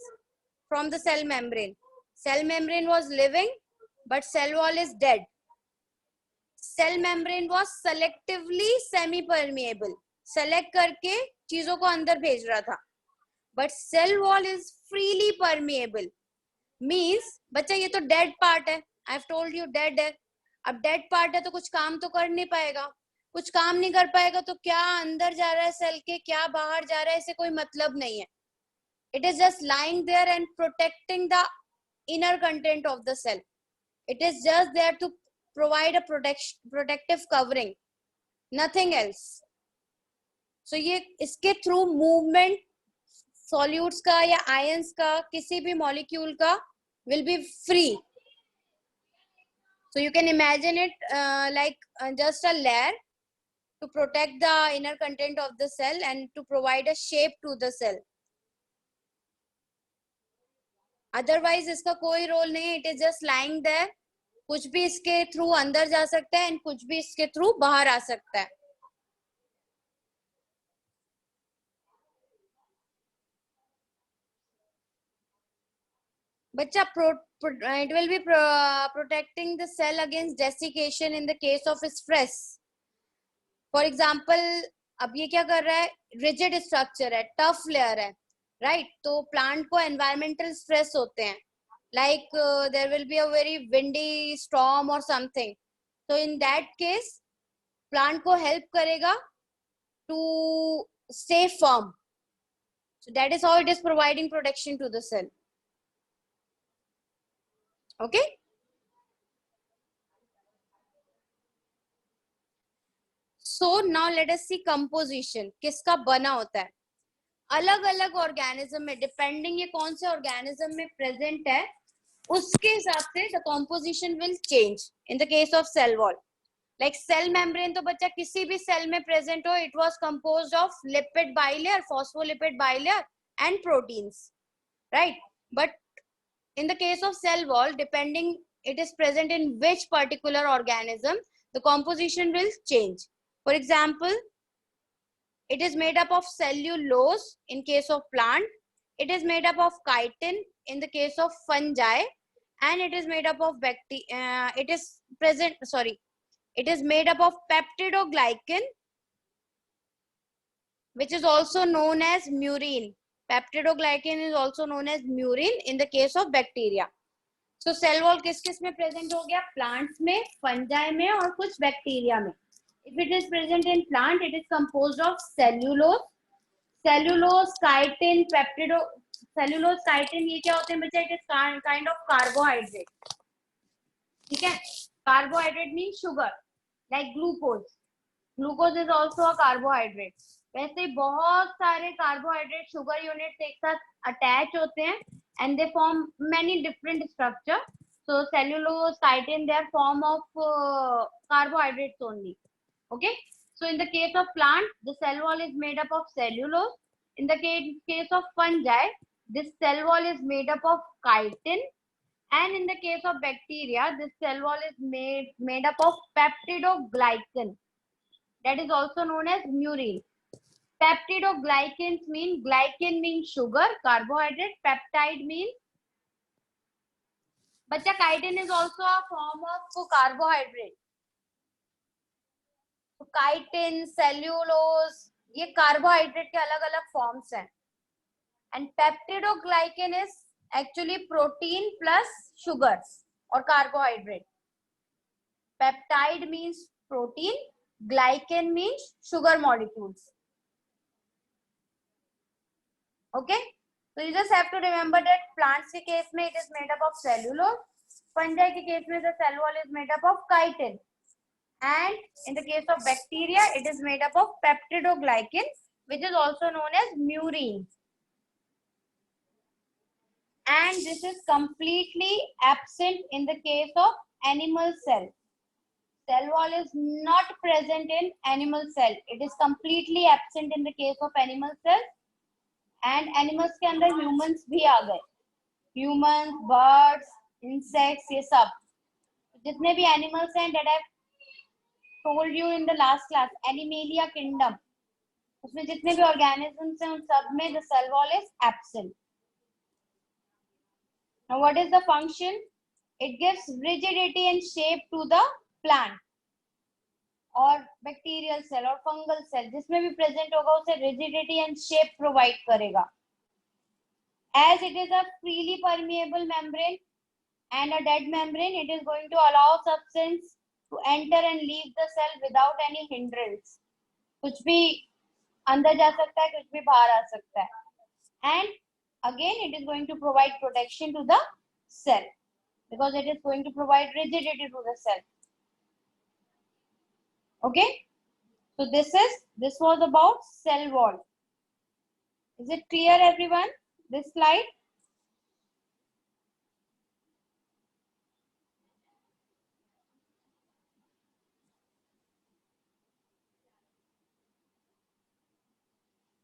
from the cell membrane. Cell membrane was living, but cell wall is dead. Cell membrane was selectively semi-permeable. Select करके चीजों को अंदर भेज रहा था. But cell wall is freely permeable. Means बच्चा ये तो dead part है. I've told you dead है. अब dead part है तो कुछ काम तो कर नहीं पाएगा. कुछ काम नहीं कर पाएगा तो क्या अंदर जा रहा है सेल के, क्या बाहर जा रहा है, इसे कोई मतलब नहीं है. It is just lying there and protecting the inner content of the cell. It is just there to provide a protective covering, nothing else. So ये इसके through movement solutes का या ions का किसी भी molecule का will be free. So you can imagine it like just a layer to protect the inner content of the cell and to provide a shape to the cell. Otherwise इसका कोई role नहीं है. It is just lying there. कुछ भी इसके through अंदर जा सकता है और कुछ भी इसके थ्रू बाहर आ सकता है. बच्चा it will be protecting the cell against desiccation in the case of stress. For example, अब ये क्या कर रहा है? Rigid structure है, tough layer है, right? तो plant को environmental stress होते हैं. Like there will be a very windy storm or something. So in that case, plant को help करेगा to stay firm. So that is how it is providing protection to the cell. Okay. So now let us see composition, किसका बना होता है. अलग अलग organism में depending ये कौन से ऑर्गेनिज्म में प्रेजेंट है उसके हिसाब से the composition will change. In the case of cell wall, like cell membrane तो बच्चा किसी भी सेल में प्रेजेंट हो, it was composed of lipid bilayer, phospholipid bilayer and proteins, right. But in the case of cell wall, depending it is present in which particular organism, the composition will change. For example, it is made up of cellulose in case of plant, it is made up of chitin in the case of fungi, and it is made up of bacteria. It is made up of peptidoglycan, which is also known as murine. Peptidoglycan is also known as murine in the case of bacteria. So cell wall किस किस में present हो गया? Plants में, fungi में और कुछ bacteria में. If it is present in plant, it is composed of cellulose, chitin, cellulose, chitin ये क्या होते हैं बच्चा? It is kind of carbohydrate. ठीक है? Carbohydrate means sugar, like glucose. Glucose is also a carbohydrate. वैसे बहुत सारे कार्बोहाइड्रेट शुगर यूनिट्स एक साथ अटैच होते हैं and they form many different structure. So cellulose, chitin, they are form of carbohydrates only. Okay. So in the case of plant, the cell wall is made up of cellulose. In the case of fungi, this cell wall is made up of chitin. And in the case of bacteria, this cell wall is made up of peptidoglycan. That is also known as murine. Peptidoglycans mean, glycan means sugar, carbohydrate, peptide means, बच्चा chitin is also a form of carbohydrate. तो chitin, cellulose ये carbohydrate के अलग अलग forms हैं. And peptidoglycan is actually protein plus sugars और carbohydrate. Peptide means protein, glycan means sugar molecules. Okay, so you just have to remember that plants के case में it is made up of cellulose, fungi के case में the cell wall is made up of chitin, and in the case of bacteria it is made up of peptidoglycan, which is also known as murine. And this is completely absent in the case of animal cell. Cell wall is not present in animal cell. It is completely absent in the case of animal cell. And animals के अंदर humans भी आ गए. Humans, birds, insects, ये सब. जितने भी animals हैं that I've told you in the last class, Animalia kingdom. उसमें जितने भी organisms हैं उन सब में the cell wall is absent. Now what is the function? It gives rigidity and shape to the plant. और बैक्टीरियल सेल और fungal cell जिसमें भी प्रेजेंट होगा उसे रिजिडिटी एंड शेप प्रोवाइड करेगा. As it is a freely permeable membrane and a dead membrane, it is going to allow substance to enter and leave the cell without any hindrance. कुछ भी अंदर जा सकता है, कुछ भी बाहर आ सकता है. And again, it is going to provide protection to the cell because it is going to provide rigidity to the cell. Okay, so this was about cell wall. Is it clear everyone, this slide?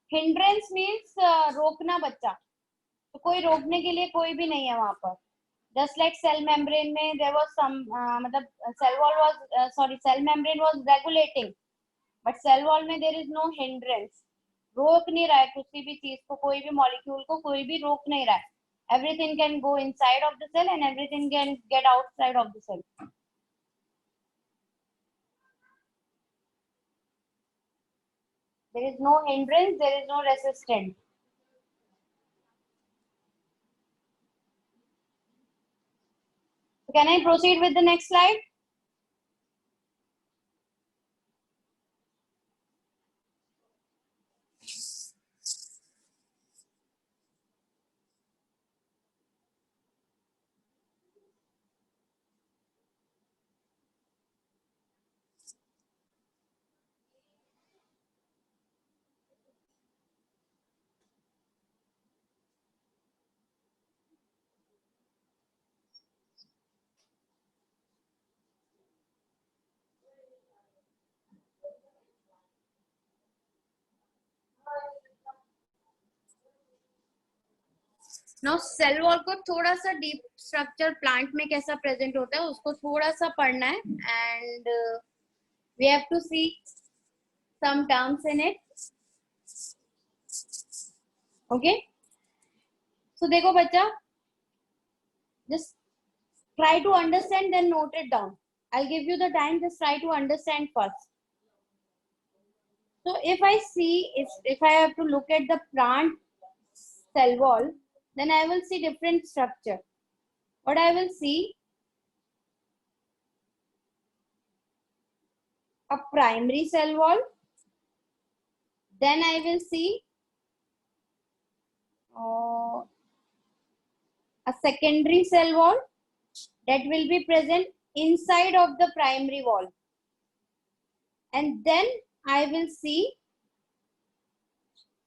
Hindrance means रोकना बच्चा, तो कोई रोकने के लिए कोई भी नहीं है वहां पर. Just like cell membrane में there was some मतलब cell membrane was regulating, but cell wall में there is no hindrance. रोक नहीं रहा है किसी भी चीज को, कोई भी मॉलिक्यूल को कोई भी रोक नहीं रहा है. Everything can go inside of the cell and everything can get outside of the cell. There is no hindrance, there is no resistance. So can I proceed with the next slide? Now cell wall को थोड़ा सा deep structure plant में कैसा present होता है उसको थोड़ा सा पढ़ना है, and we have to see some terms in it. Okay, so देखो बच्चा, just try to understand, then note it down. I'll give you the time, just try to understand first. So if I see, if I have to look at the plant cell wall, then I will see different structure. What I will see, a primary cell wall, then I will see a secondary cell wall that will be present inside of the primary wall, and then I will see,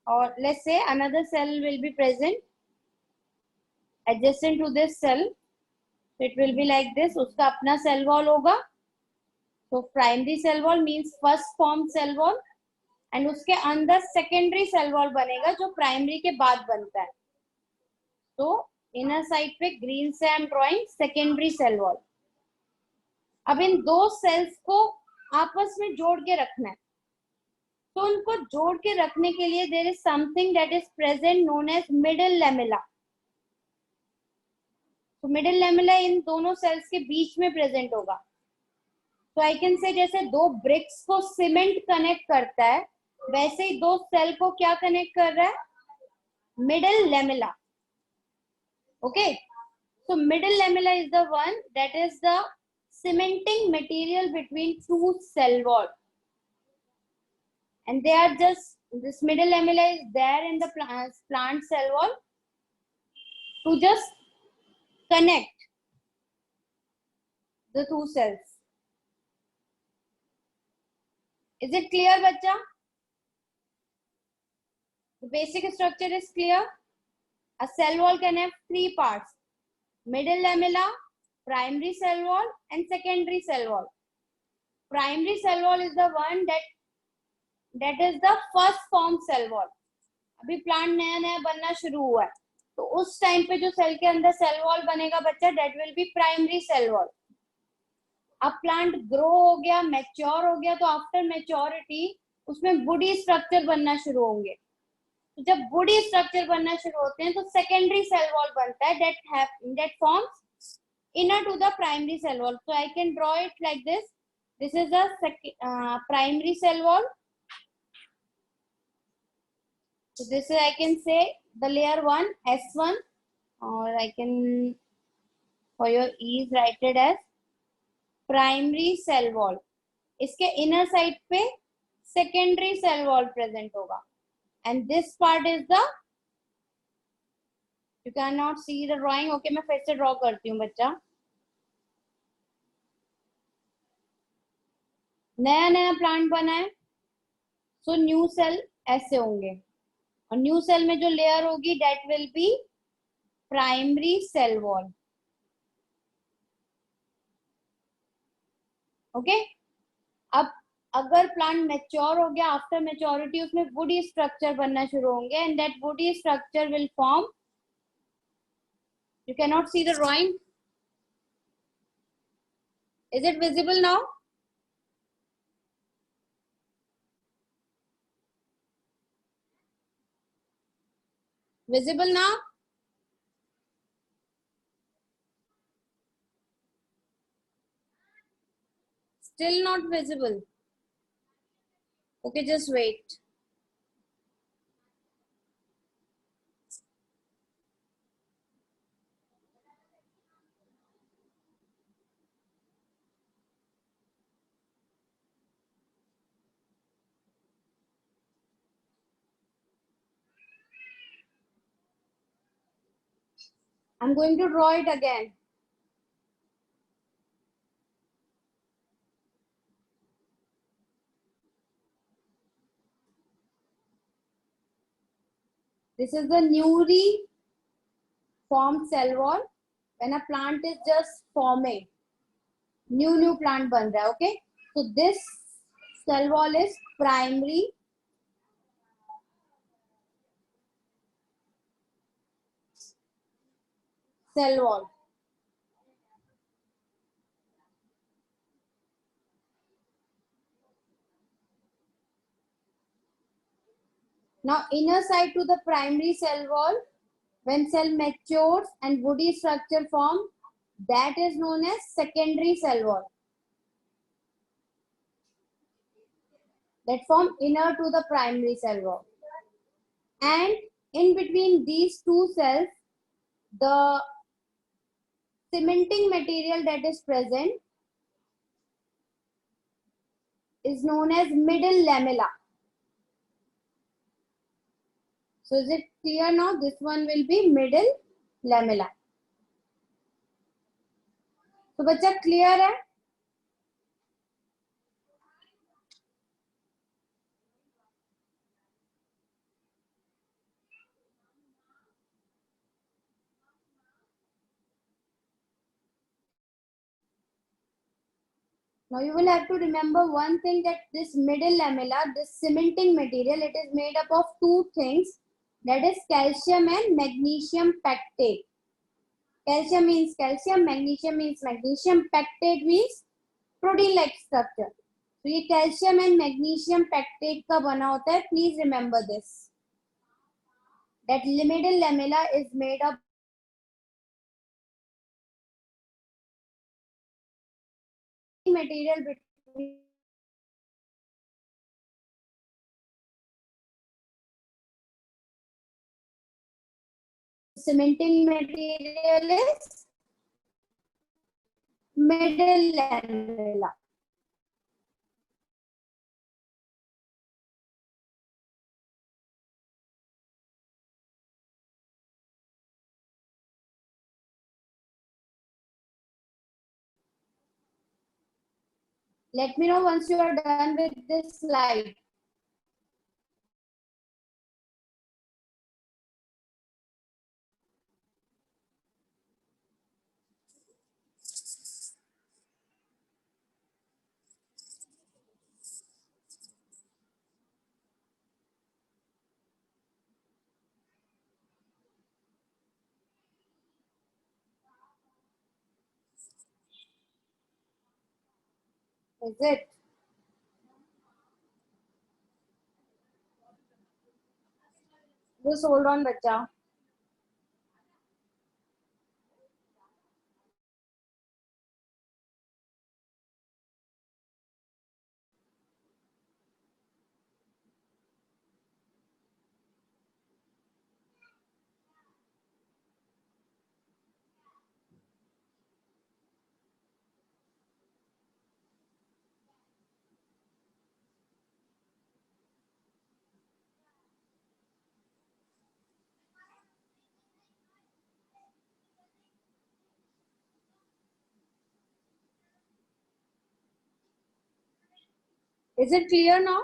or let's say another cell will be present adjacent to this cell. So it will be like this, उसका अपना cell wall होगा. So primary cell wall means first formed cell wall, and उसके अंदर secondary cell wall बनेगा जो primary के बाद बनता है. तो inner side पे green से I am drawing secondary cell wall. अब इन दो cells को आपस में जोड़ के रखना है. तो उनको जोड़ के रखने के लिए there is something that is present known as middle lamella. तो मिडिल लैमेला इन दोनों सेल्स के बीच में प्रेजेंट होगा. तो आई कैन से जैसे दो ब्रिक्स को सीमेंट कनेक्ट करता है, वैसे ही दो सेल को क्या कनेक्ट कर रहा है, middle lamella. Okay, so middle lamella is the one that is the cementing material between two cell wall, and they are just, this middle lamella is there in the plant cell wall to just connect the two cells. Is it clear, bachcha? The basic structure is clear. A cell wall can have three parts: middle lamella, primary cell wall, and secondary cell wall. Primary cell wall is the one that is the first formed cell wall. अभी plant नया नया बनना शुरू हुआ है, तो उस time पे जो सेल के अंदर सेल वॉल बनेगा बच्चा, that will be primary cell wall. अब प्लांट ग्रो हो गया, मैच्योर हो गया, तो आफ्टर मैच्योरिटी उसमें बॉडी स्ट्रक्चर बनना शुरू होंगे. तो जब बॉडी स्ट्रक्चर बनना शुरू होते हैं तो सेकेंडरी सेल वॉल बनता है, that forms inner to the primary cell wall. So I can draw it like this. This is the primary cell wall. So this is, I can say, the layer 1, S1, or I can, for your ease, write it as primary cell wall. इसके inner side पे secondary cell wall present होगा, and this part is the, you cannot see the drawing. Okay, मैं फिर से draw करती हूँ बच्चा. नया नया प्लांट बना है, so न्यू सेल ऐसे होंगे, और न्यू सेल में जो लेयर होगी that will be primary cell wall. Okay, अब अगर प्लांट मैच्योर हो गया, आफ्टर मैच्योरिटी उसमें वुडी स्ट्रक्चर बनना शुरू होंगे, and that woody structure will form, you can not see the drawing. Is it visible now? Visible now? Still not visible. Okay, just wait. I'm going to draw it again. This is the newly formed cell wall when a plant is just forming. New plant ban raha hai, okay? So this cell wall is primary. cell wall. Now inner side to the primary cell wall, when cell matures and woody structure form, that is known as secondary cell wall. That form inner to the primary cell wall. And in between these two cells, the cementing material that is present is known as middle lamella. So is it clear now? This one will be middle lamella. तो बच्चा clear है? Now you will have to remember one thing, that this middle lamella, this cementing material, it is made up of two things, that is calcium and magnesium pectate. Calcium means calcium, magnesium means magnesium, pectate means protein-like structure. तो ये calcium and magnesium pectate का बना होता है. Please remember this. That middle lamella is made up material between cementing material is middle lamella. Let me know once you are done with this slide. Is it? Just hold on, bacha. Is it clear now?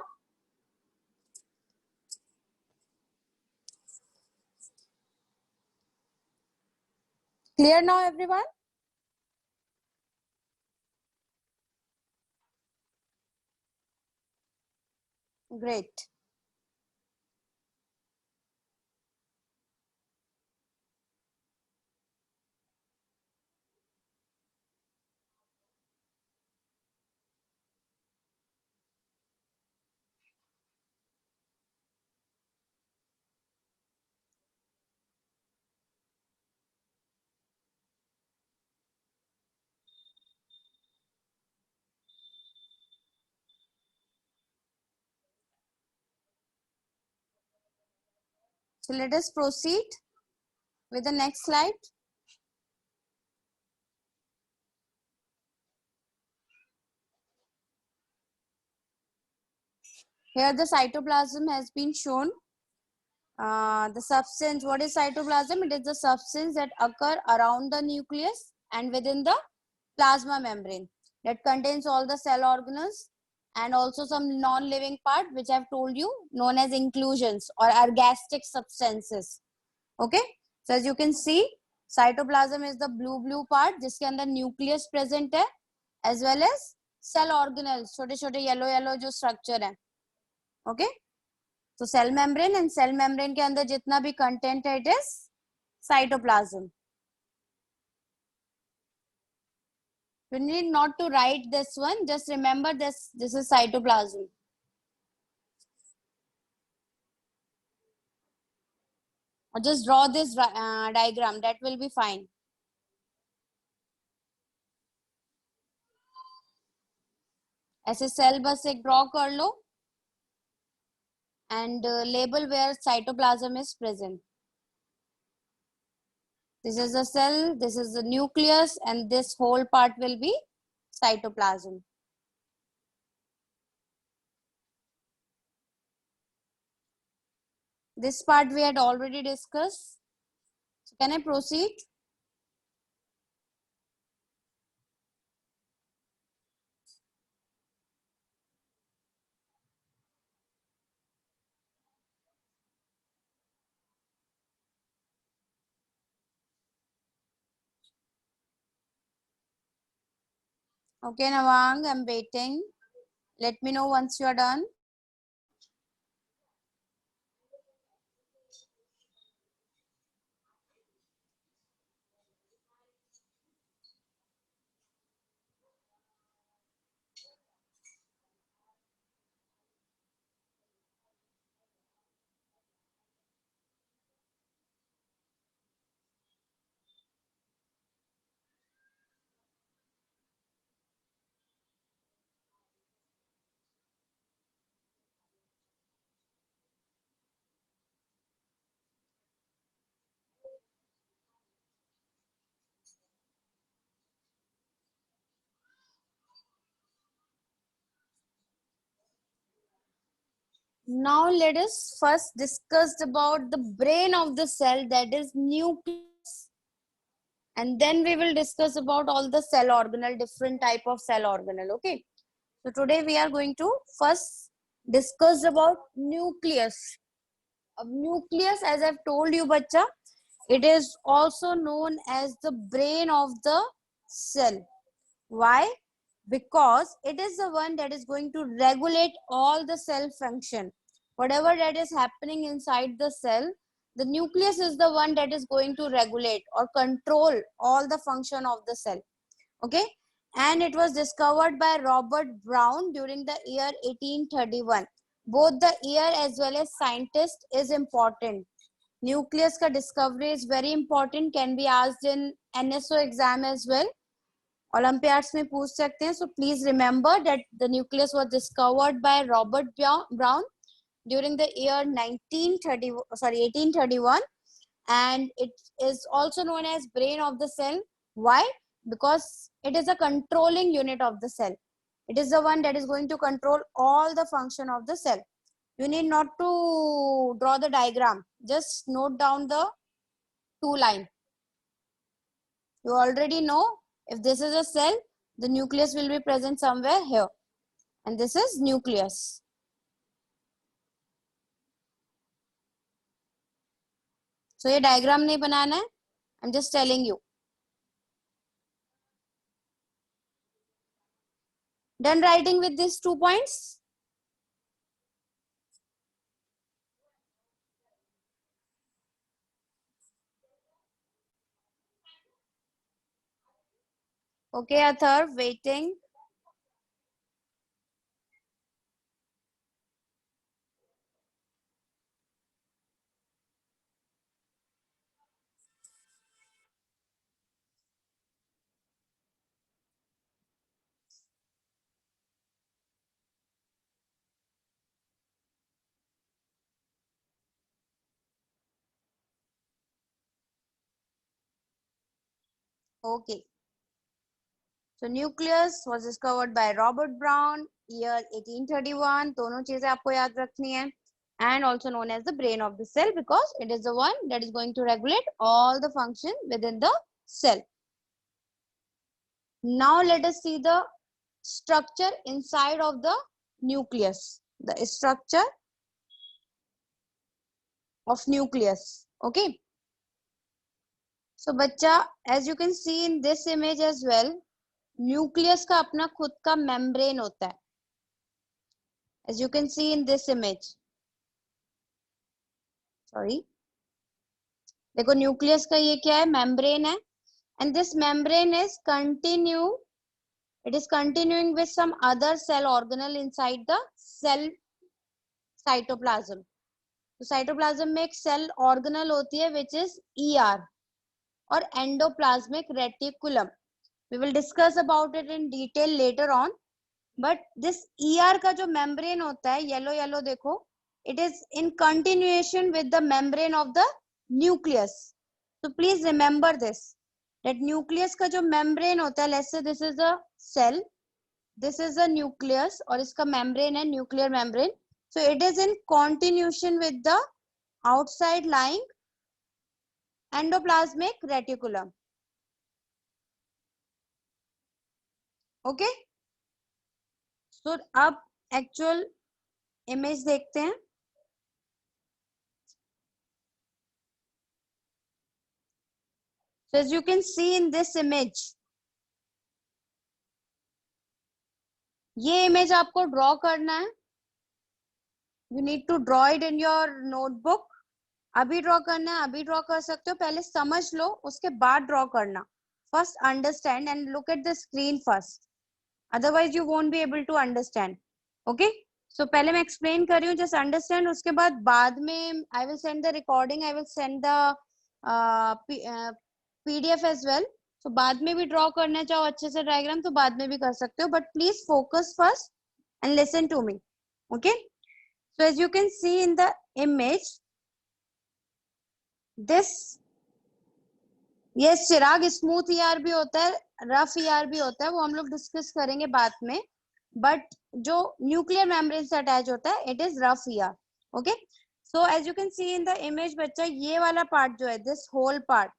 Clear now, everyone? Great. So let us proceed with the next slide. Here the cytoplasm has been shown. The substance, what is cytoplasm? It is the substance that occur around the nucleus and within the plasma membrane that contains all the cell organelles and also some non-living part, which I've told you, known as inclusions or ergastic substances. Okay, so as you can see, cytoplasm is the blue part जिसके अंदर nucleus present है, as well as cell organelles, छोटे छोटे yellow जो structure है. Okay, so cell membrane and cell membrane के अंदर जितना भी content है, it is cytoplasm. You need not to write this one. Just remember this. This is cytoplasm. Or just draw this diagram. That will be fine. ऐसे cell बस एक draw कर लो and label where cytoplasm is present. This is the cell, this is the nucleus, and this whole part will be cytoplasm. This part we had already discussed. So can I proceed? Okay, Nawang, I'm waiting. Let me know once you are done. Now let us first discuss about the brain of the cell, that is nucleus. And then we will discuss about all the cell organelle, different type of cell organelle. Okay. So today we are going to first discuss about nucleus. Nucleus, as I've told you, bacha, it is also known as the brain of the cell. Why? Because it is the one that is going to regulate all the cell function. Whatever that is happening inside the cell, the nucleus is the one that is going to regulate or control all the function of the cell. Okay. And it was discovered by Robert Brown during the year 1831. Both the year as well as scientist is important. Nucleus ka discovery is very important, can be asked in NSO exam as well. Olympiads में पूछ सकते हैं. So please remember that the nucleus was discovered by Robert Brown during the year 1831, and it is also known as brain of the cell. Why? Because it is a controlling unit of the cell. It is the one that is going to control all the function of the cell. You need not to draw the diagram. Just note down the two line. You already know if this is a cell, the nucleus will be present somewhere here. And this is nucleus. So ये diagram नहीं बनाना है. I'm just telling you. Done writing with these 2 points? Okay, Athar, waiting. Okay. So nucleus was discovered by Robert Brown, year 1831. दोनों चीजें आपको याद रखनी है. And also known as the brain of the cell because it is the one that is going to regulate all the function within the cell. Now let us see the structure inside of the nucleus. The structure of nucleus. Okay. So बच्चा, as you can see in this image as well, nucleus का अपना खुद का membrane होता है. As you can see in this image. Sorry. देखो nucleus का ये क्या है? Membrane है. And this membrane is continue It is continuing with some other cell organelle inside the cell cytoplasm. तो साइटोप्लाज्म में एक सेल ऑर्गेनल होती है विच इज ER और endoplasmic reticulum. We will discuss about it in detail later on. But this ER का जो membrane होता है, yellow yellow देखो, it is in continuation with the membrane of the nucleus. So please remember this, that nucleus का जो membrane होता है, let's say this is a cell, this is a nucleus और इसका membrane है nuclear membrane. So it is in continuation with the outside lying endoplasmic reticulum. Okay? So अब actual image देखते हैं. So as you can see in this image, ये image आपको draw करना है. You need to draw it in your notebook. अभी draw करना है, अभी ड्रॉ कर सकते हो, पहले समझ लो उसके बाद ड्रॉ करना. First understand and look at the screen first, otherwise you won't be able to understand. Okay, so पहले मैं एक्सप्लेन कर रही हूँ, जस्ट अंडरस्टैंड. उसके बाद में I will send the recording, I will send the PDF as well. तो बाद में भी ड्रॉ करना चाहो अच्छे से डायग्राम तो बाद में भी कर सकते हो, but please focus first and listen to me. Okay, so as you can see in the image, this, ये चिराग स्मूथ ER भी होता है, रफ ER भी होता है, वो हम लोग डिस्कस करेंगे बाद में. बट जो न्यूक्लियर मेम्ब्रेन से अटैच होता है, it is rough ER. Okay, so as you can see in the image बच्चा, ये वाला पार्ट जो है, this whole part,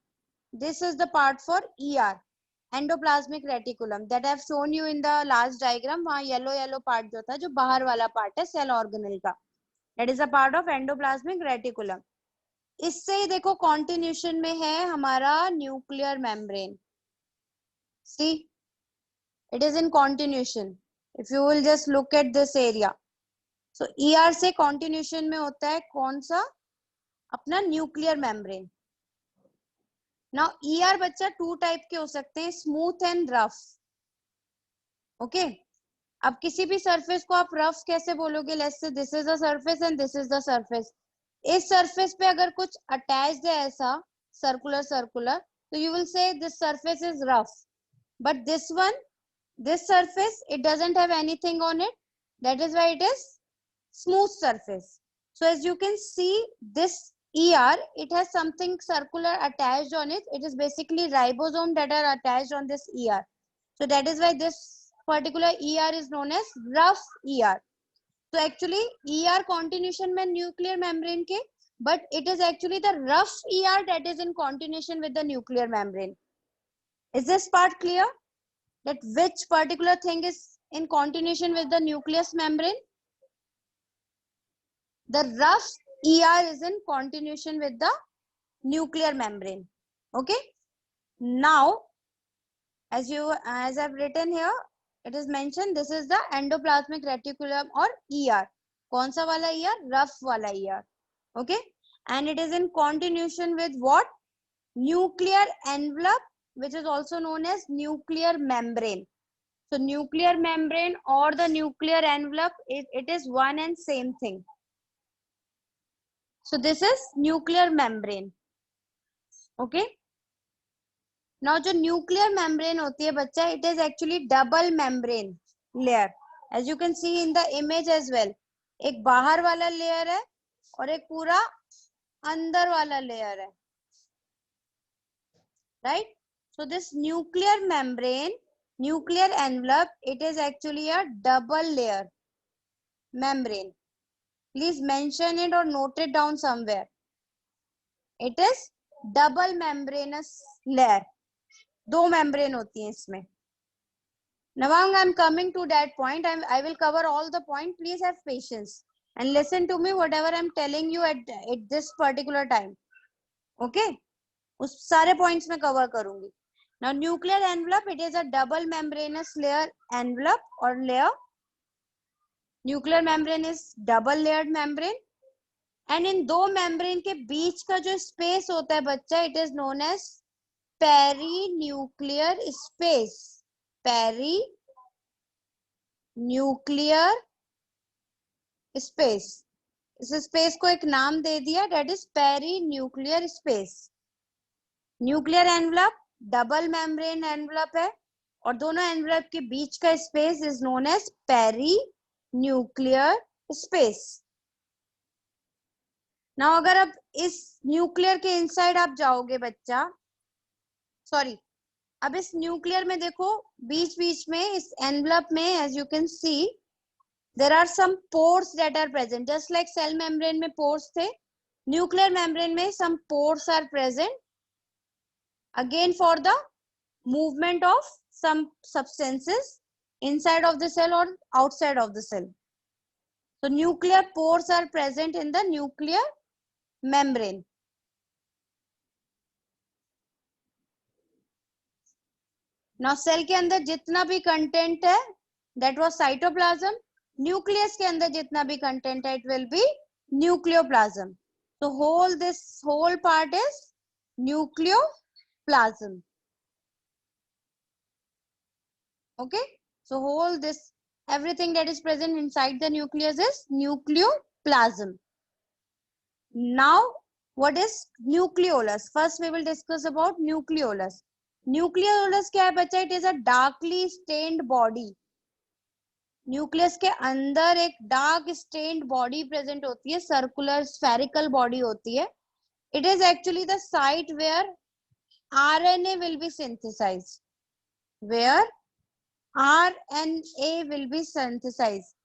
this is the part for ER, endoplasmic reticulum, that I have shown you in the last diagram. वहां yellow yellow part जो था, जो बाहर वाला पार्ट है सेल ऑर्गेनल का, that is a part of endoplasmic reticulum. इससे ही देखो कॉन्टिन्यूशन में है हमारा nuclear membrane. See, it is in continuation. If you will just look at this area, so ER से कॉन्टिन्यूशन में होता है कौन सा, अपना न्यूक्लियर मेम्ब्रेन. नाउ ER बच्चा टू टाइप के हो सकते हैं, स्मूथ एंड रफ. ओके, अब किसी भी सरफेस को आप रफ कैसे बोलोगे, let's say this is the surface and this is the surface. इस सरफेस पे अगर कुछ अटैच्ड है ऐसा सर्कुलर सर्कुलर, तो you will say this surface is rough. But this one, this surface, it doesn't have anything on it, that is why it is smooth surface. So as you can see, this ER, it has something circular attached on it. It is basically ribosome that are attached on this ER. So that is why this particular ER is known as rough ER. So actually ER continuation में nuclear membrane के, but it is actually the rough ER that is in continuation with the nuclear membrane. Is this part clear? That which particular thing is in continuation with the nucleus membrane? The rough ER is in continuation with the nuclear membrane. Okay, now as I've written here, it is mentioned this is the endoplasmic reticulum or ER. कौन सा वाला ER? Rough वाला ER. Okay, and it is in continuation with what? Nuclear envelope, which is also known as nuclear membrane. So nuclear membrane or the nuclear envelope, it is one and same thing. So this is nuclear membrane. Okay. Now जो nuclear membrane होती है बच्चा, it is actually double membrane layer. As you can see in the image as well. एक बाहर वाला layer है और एक पूरा अंदर वाला layer है. Right? So this nuclear membrane, nuclear envelope, it is actually a double layer membrane. Please mention it or note it down somewhere. It is double membranous layer. दो membrane होती हैं इसमें. Now I'm coming to that point. I will cover all the point. Please have patience and listen to me whatever I'm telling you at this particular time. Okay? उस सारे points में cover करूंगी. Now nuclear envelope, it is a double membranous layer envelope or layer. Nuclear membrane is double layered membrane. And in दो membrane के बीच का जो space होता है बच्चा, it is known as perinuclear space. Perinuclear nuclear space, इस space को एक नाम दे दिया, that is perinuclear space. Nuclear envelope double membrane envelope है और दोनों एनवलप के बीच का space is known as perinuclear space. Now अगर अब इस न्यूक्लियर के इनसाइड आप जाओगे बच्चा, सॉरी, अब इस न्यूक्लियर में देखो बीच बीच में इस एनवलप में as you can see there are some pores that are present, just like cell membrane में pores थे, nuclear membrane में some pores are present again for the movement of some substances inside of the cell or outside of the cell. So nuclear pores are present in the nuclear membrane. Now cell के अंदर जितना भी content है that was cytoplasm, nucleus के अंदर जितना भी content है it will be nucleoplasm. So this whole part is nucleoplasm. Okay, so everything that is present inside the nucleus is nucleoplasm. Now what is nucleolus? First we will discuss about nucleolus. Nucleolus क्या है बच्चा? It is a darkly stained body. Nucleus के अंदर एक dark stand body present होती है, circular spherical body होती है. It is actually the site where RNA will be synthesized, where RNA will be synthesized.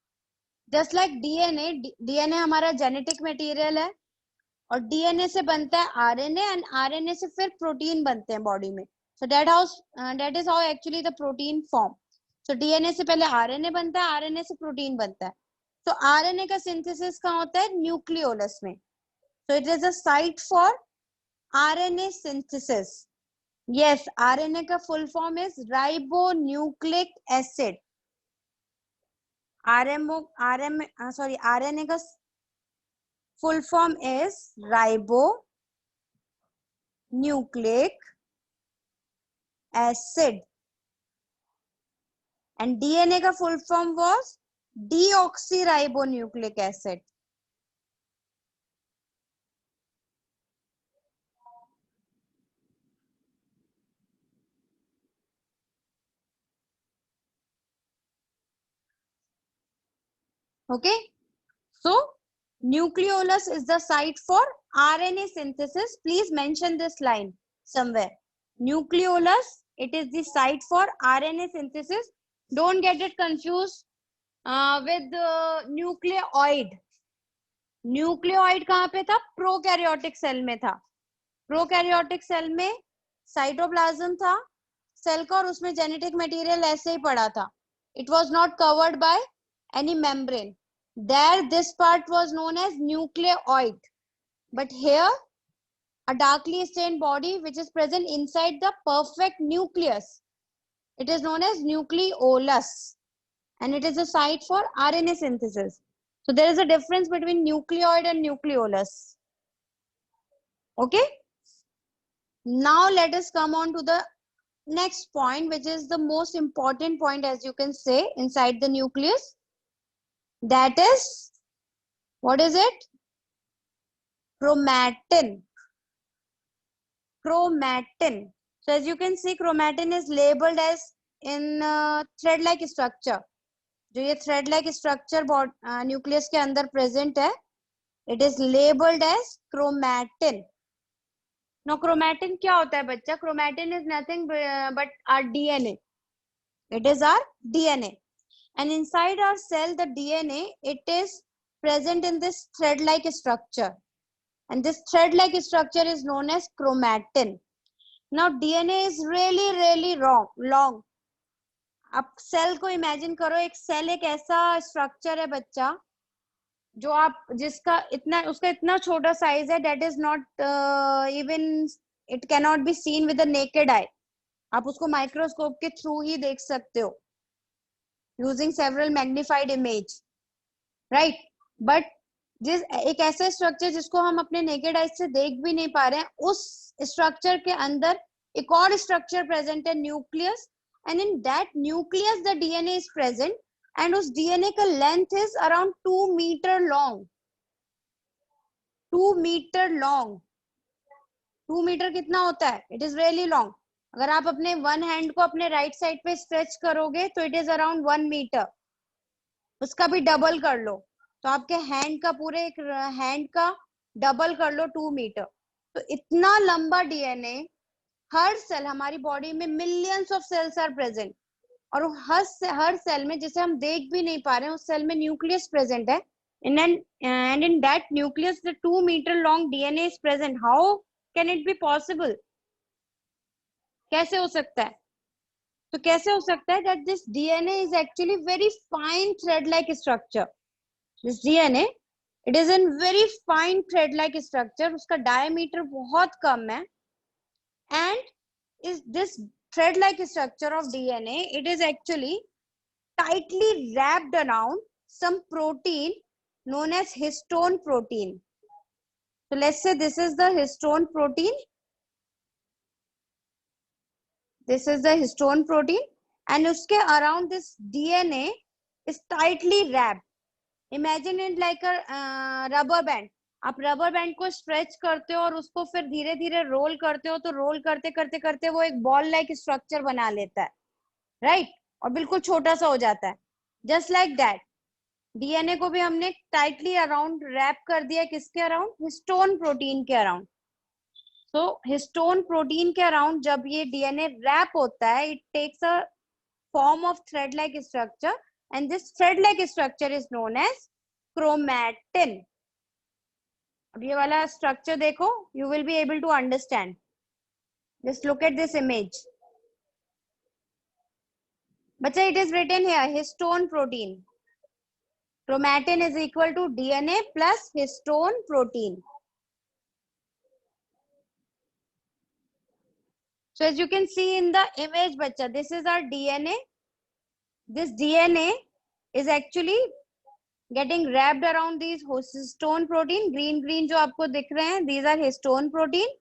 Just like DNA, DNA हमारा genetic material है और डीएनए से बनता है आरएनए एंड आरएनए से फिर प्रोटीन बनते हैं बॉडी में. So that is how actually the protein form. तो डीएनए से पहले आरएनए बनता है, आरएनए से प्रोटीन बनता है. तो आरएनए का सिंथेसिस कहाँ होता है? न्यूक्लियोलस में. So it is a site for RNA synthesis. Yes, RNA का full form is ribonucleic acid. RNA का full form is ribonucleic acid. And DNA का full form was deoxyribonucleic acid. Okay, so nucleolus is the site for RNA synthesis. Please mention this line somewhere. Nucleolus, it is the site for RNA synthesis. Don't get it confused with nucleoid. Nucleoid कहाँ पे था? Prokaryotic cell में था. Prokaryotic cell में cytoplasm था cell का और उसमें जेनेटिक मटेरियल ऐसे ही पड़ा था. It was not covered by any membrane. There this part was known as nucleoid. But here a darkly stained body which is present inside the perfect nucleus, it is known as nucleolus and it is a site for RNA synthesis. So there is a difference between nucleoid and nucleolus. Okay, now let us come on to the next point, which is the most important point, as you can say, inside the nucleus. That is, what is it? Chromatin. Chromatin. So as you can see, chromatin is labeled as in thread-like structure. जो ये thread-like structure nucleus के अंदर present है, it is labeled as chromatin. Now chromatin क्या होता है बच्चा? Chromatin is nothing but our DNA. It is our DNA. And inside our cell, the DNA, it is present in this thread-like structure. And this thread-like structure is known as chromatin. Now DNA is really long. आप cell को imagine करो, एक cell एक ऐसा structure है बच्चा जो आप जिसका इतना उसका इतना छोटा साइज है, that is not even it can not be seen with the naked eye. आप उसको माइक्रोस्कोप के थ्रू ही देख सकते हो using several magnified image, right. But जिस एक ऐसा स्ट्रक्चर जिसको हम अपने नेकेड आई से देख भी नहीं पा रहे हैं, उस स्ट्रक्चर के अंदर एक और स्ट्रक्चर प्रेजेंट है, nucleus. And in that nucleus the DNA is present and उस डीएनए का length is around 2 metre long. 2 metre long. 2 metre कितना होता है? It is really long. अगर आप अपने वन हैंड को अपने राइट साइड पे स्ट्रेच करोगे तो इट इज अराउंड 1 मीटर. उसका भी डबल कर लो तो आपके हैंड का पूरे एक हैंड का डबल कर लो 2 मीटर. तो इतना लंबा डीएनए. हर सेल हमारी बॉडी में millions of cells are present. और हर सेल में, जिसे हम देख भी नहीं पा रहे हैं, उस सेल में न्यूक्लियस प्रेजेंट है. And in that nucleus the 2 meter long DNA is present. How can it be possible? कैसे हो सकता है? तो कैसे हो सकता है that this DNA is actually very fine thread like structure. This DNA, it is in very fine thread like structure. उसका diameter बहुत कम है. And is this thread like structure of DNA, it is actually tightly wrapped around some protein known as histone protein. So let's say this is the histone protein. This is the histone protein, and uske around this DNA is tightly wrapped. Imagine it like a rubber band. आप rubber band को stretch करते हो और उसको फिर धीरे धीरे role करते हो, तो रोल करते करते करते वो एक बॉल लाइक स्ट्रक्चर बना लेता है, राइट? और बिल्कुल छोटा सा हो जाता है. जस्ट लाइक दैट डीएनए को भी हमने टाइटली अराउंड रैप कर दिया. किसके अराउंड? हिस्टोन प्रोटीन के अराउंड. सो हिस्टोन प्रोटीन के अराउंड जब ये डीएनए रैप होता है, it takes a form of thread like structure, and this thread like structure is known as chromatin. अब ये वाला स्ट्रक्चर देखो, you will be able to understand. Just look at this image. बच्चा, it is written here histone protein. Chromatin is equal to DNA plus histone protein. So as you can see in the image, bacha, this is our DNA. This DNA is actually getting wrapped around these histone protein. Green जो आपको दिख रहे हैं, these are histone protein,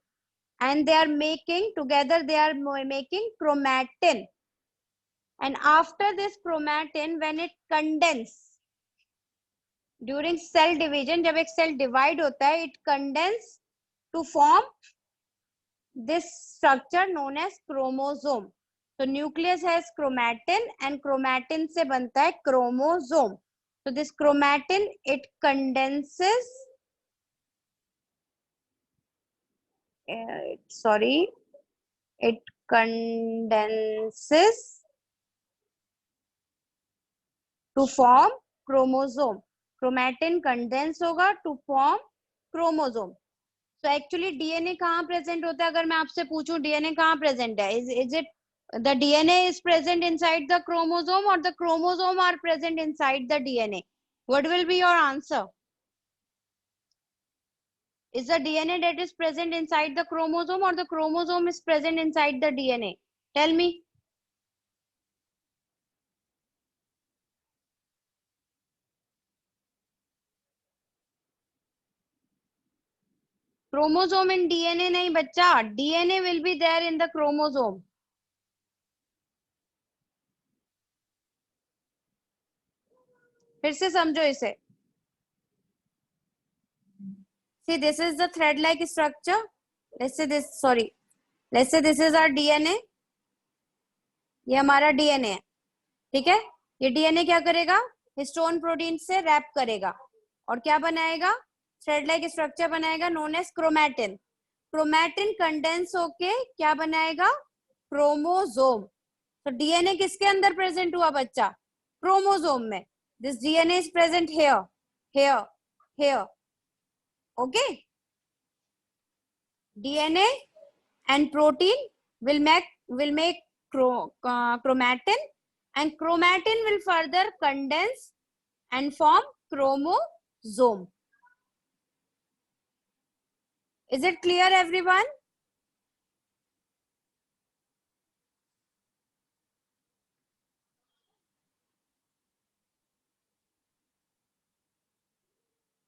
and they are making together. They are making chromatin. And after this chromatin, when it condense during cell division, जब एक cell divide होता है, it condense to form this structure known as chromosome. So nucleus has chromatin, and chromatin से बनता है chromosome. So this chromatin, it condenses, it condenses to form chromosome. Chromatin condense होगा to form chromosome. So actually DNA कहाँ present होता है? अगर मैं आपसे पूछूं DNA कहाँ प्रेजेंट है, is it the DNA is present inside the chromosome or the chromosome are present inside the DNA? What will be your answer? Is the DNA that is present inside the chromosome or the chromosome is present inside the DNA? Tell me. Chromosome in DNA नहीं बच्चा. DNA will be there in the chromosome. फिर से समझो इसे. See, this is the thread-like structure. Let's say this is our DNA. ये हमारा DNA है, ठीक है? ये DNA क्या करेगा? हिस्टोन प्रोटीन से रैप करेगा और क्या बनाएगा? थ्रेड लाइक स्ट्रक्चर बनाएगा known as chromatin. Chromatin condense होके क्या बनाएगा? क्रोमोसोम. तो डीएनए किसके अंदर प्रेजेंट हुआ बच्चा? क्रोमोसोम में. This DNA is present here, here, here. Okay. DNA and protein will make chromatin, and chromatin will further condense and form chromosome. Is it clear everyone?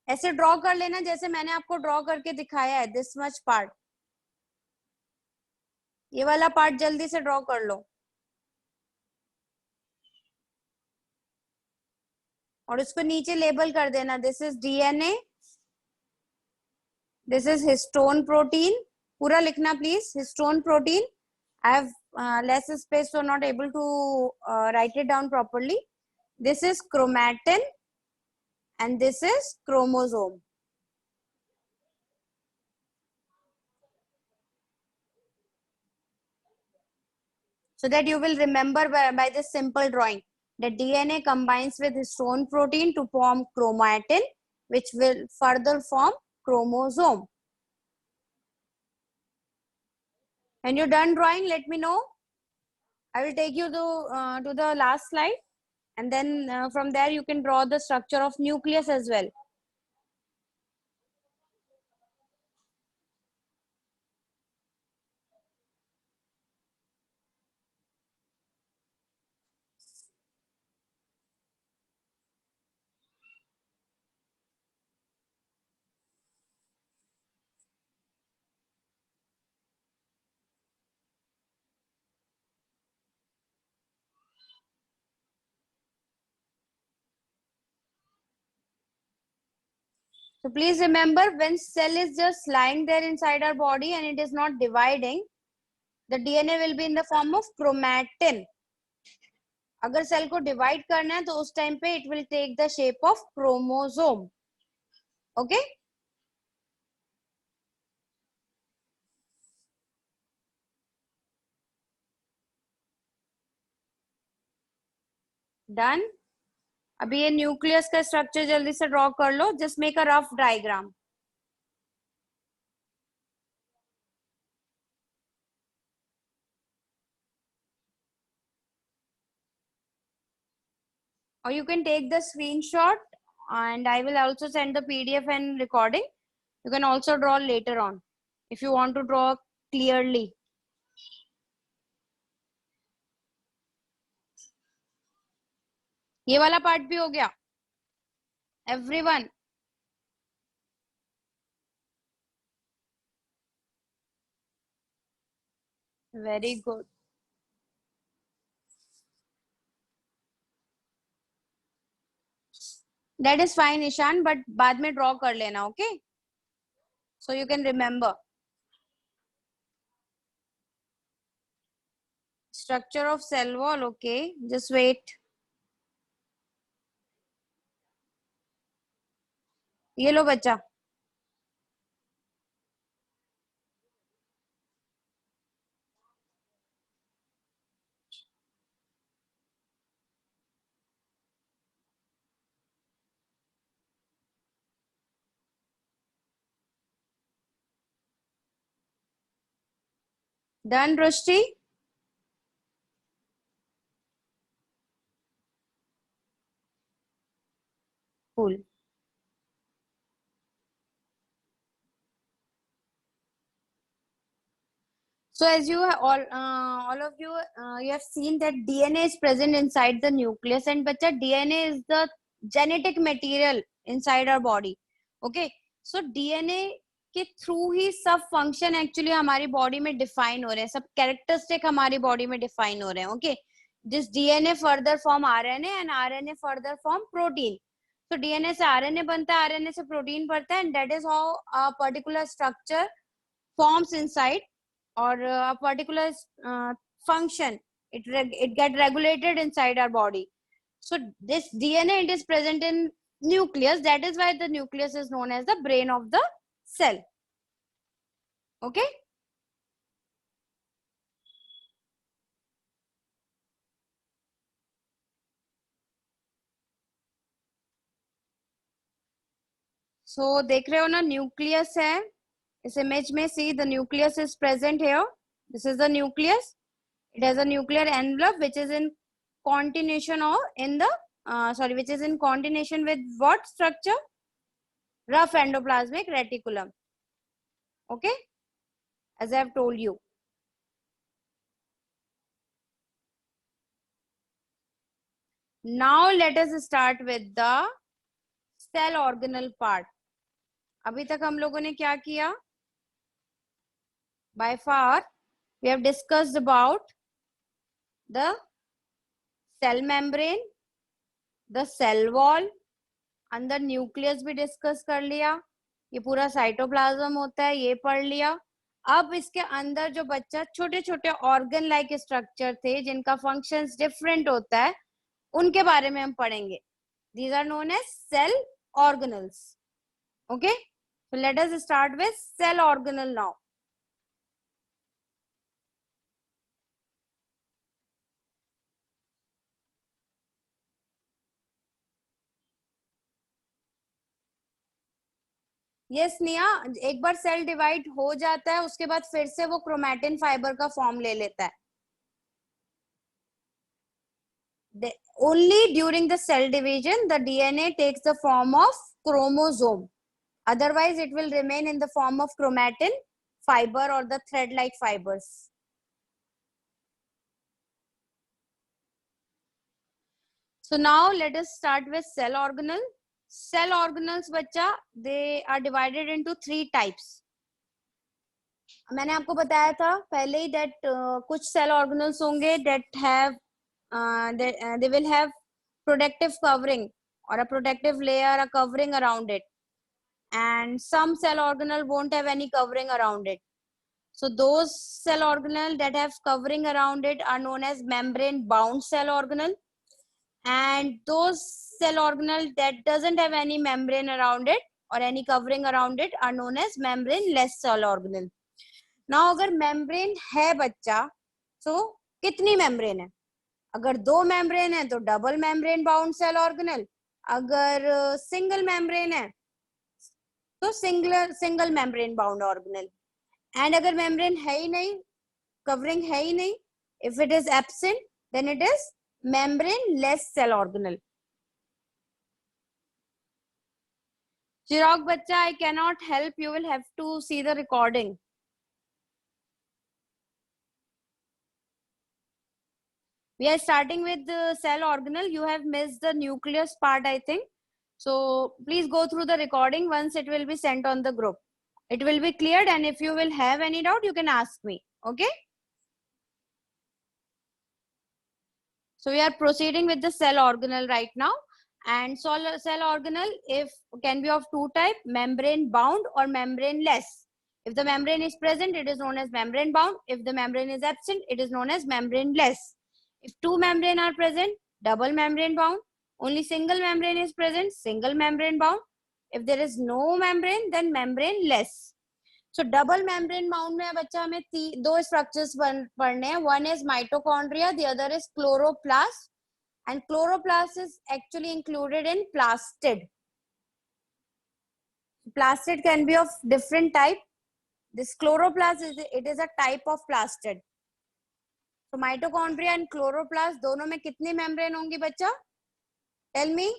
ऐसे ड्रॉ कर लेना जैसे मैंने आपको ड्रॉ करके दिखाया है. दिस मच पार्ट, ये वाला पार्ट जल्दी से ड्रॉ कर लो. और उसको नीचे लेबल कर देना, this is DNA, this is histone protein, पूरा लिखना please, histone protein. I have less space, so not able to write it down properly. This is chromatin and this is chromosome. So that you will remember by this simple drawing that DNA combines with histone protein to form chromatin, which will further form chromosome. When you're done drawing, let me know. I will take you to the last slide, and then from there you can draw the structure of nucleus as well. So please remember, when cell is just lying there inside our body and it is not dividing, the DNA will be in the form of chromatin. अगर cell को divide करना है तो उस time पे it will take the shape of chromosome. Okay? Done? अभी ये nucleus का स्ट्रक्चर जल्दी से ड्रॉ कर लो. Just make a rough diagram. Or you can take the screenshot and I will also send the PDF and recording. You can also draw later on if you want to draw clearly. ये वाला part भी हो गया. Everyone. Very good. That is fine, Ishan, but बाद में draw कर लेना, okay? So you can remember. Structure of cell wall, okay? Just wait. ये लो बच्चा. Done, Rushti? Cool. So as you all of you, you have seen that DNA is present inside the nucleus, and bacha, DNA is the genetic material inside our body. Okay, so DNA के through ही सब function actually हमारी body में define हो रहे हैं, सब characteristic हमारी body में डिफाइन हो रहे हैं. Okay, this DNA further form RNA and RNA further form protein. तो डीएनए से आरएनए बनता है, आरएनए से प्रोटीन बनता है, and that is how a particular structure forms inside, or a particular function, it get regulated inside our body. So this DNA, it is present in nucleus. That is why the nucleus is known as the brain of the cell. Okay? So देख रहे हो ना, nucleus है इस image में. See the nucleus is present here. This is the nucleus. It has a nuclear envelope which is in continuation or in the which is in continuation with what structure? Rough endoplasmic reticulum. Okay, as I have told you. Now let us start with the cell organelle part. अभी तक हम लोगों ने क्या किया? By far we have discussed about the cell membrane, the cell wall, अंदर nucleus भी discuss कर लिया, ये पूरा साइटोप्लाज्म होता है ये पढ़ लिया। अब इसके अंदर जो बच्चा छोटे छोटे ऑर्गन लाइक स्ट्रक्चर थे जिनका फंक्शंस डिफरेंट होता है उनके बारे में हम पढ़ेंगे। These are known as cell organelles. Okay, so let us start with cell organelle now. Yes Nia, एक बार सेल डिवाइड हो जाता है उसके बाद फिर से वो क्रोमैटिन फाइबर का फॉर्म ले लेता है। Only during the cell division the DNA takes the form of chromosome. Otherwise it will remain in the form of chromatin fiber or the thread like fibers. So now let us start with cell organelle. Cell organelles बच्चा, they are divided into 3 types. मैंने आपको बताया था पहले ही that कुछ cell organelles होंगे that have they will have protective covering or a protective layer, a covering around it, and some cell organelle won't have any covering around it. So those cell organelle that have covering around it are known as membrane bound cell organelle, and those cell organelle that doesn't have any membrane around it or any covering around it are known as membrane less cell organelle. Now अगर membrane है बच्चा, so कितनी membrane है? अगर 2 membrane है तो double membrane bound cell organelle, अगर single membrane है तो single membrane bound organelle, and अगर membrane है ही नहीं, covering है ही नहीं, if it is absent then it is membrane less cell organelle. Chirag bachcha, I cannot help, you will have to see the recording. We are starting with the cell organelle. You have missed the nucleus part, I think. So please go through the recording once it will be sent on the group. It will be cleared, and if you will have any doubt, you can ask me. Okay. So we are proceeding with the cell organelle right now. And cell organelle if can be of 2 types, membrane bound or membrane less. If the membrane is present, it is known as membrane bound. If the membrane is absent, it is known as membrane less. If 2 membrane are present, double membrane bound. Only single membrane is present, single membrane bound. If there is no membrane, then membrane less. So double membrane bound में बच्चा हमें 2 structures पढ़ने हैं. One is mitochondria, the other is chloroplast, and chloroplast is actually included in plastid. Plastid can be of different type. This chloroplast is a type of plastid. So mitochondria and chloroplast दोनों में कितनी membrane होंगी बच्चा? Tell me.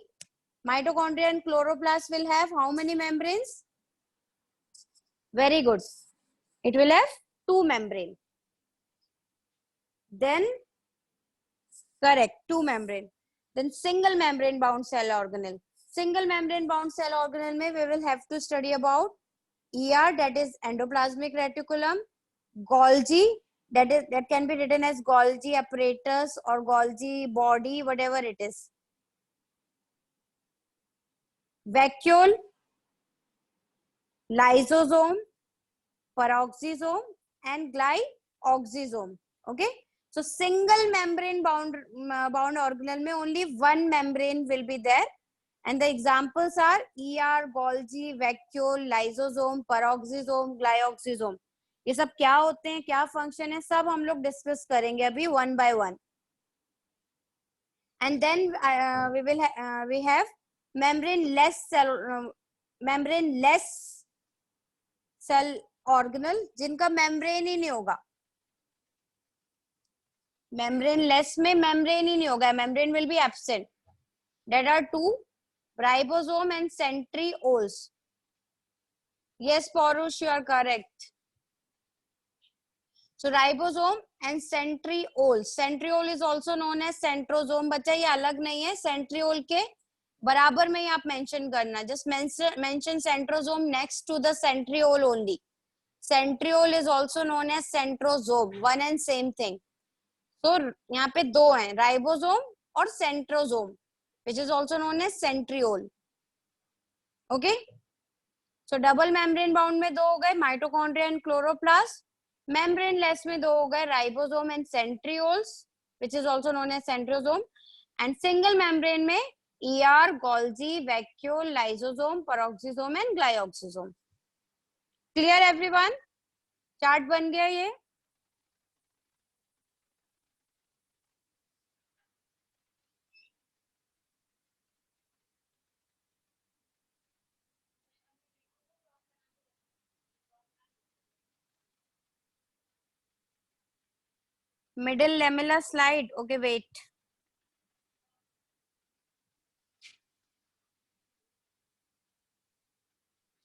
Mitochondria and chloroplast will have how many membranes? Very good. It will have 2 membrane. Then correct, 2 membrane. Then single membrane bound cell organelle. Single membrane bound cell organelle में we will have to study about ER, that is endoplasmic reticulum, Golgi, that can be written as Golgi apparatus or Golgi body, whatever it is. Vacuole, lysosome, peroxisome, and glyoxysome. Okay. So single membrane bound organelle में only 1 membrane will be there, and the examples are ER, Golgi, vacuole, lysosome, peroxisome, glyoxysome. ये सब क्या होते हैं, क्या function है, सब हम लोग डिस्कस करेंगे अभी one by one. And then we have membrane less cell organelle जिनका membrane ही नहीं होगा. Membrane less में membrane ही नहीं होगा, membrane will be absent. That are 2, ribosome and centrioles. Yes, Parush, you are correct. So ribosome and centriole. Centriole is also known as centrosome. बच्चा ये अलग नहीं है, centriole के बराबर में ही आप mention करना. Just mention centrosome next to the centriole only. Centriole is also known as centrosome. One and same thing. So यहाँ पे 2 हैं, ribosome और centrosome, which is also known as centriole. Okay, so double membrane bound में दो हो गए, mitochondria and chloroplast. Membrane less में दो हो गए, ribosome and centrioles, which is also known as centrosome. And single membrane में ER, Golgi, vacuole, lysosome, peroxisome and glyoxysome. Clear everyone? Chart बन गया ये। Middle lamella slide. Okay, wait.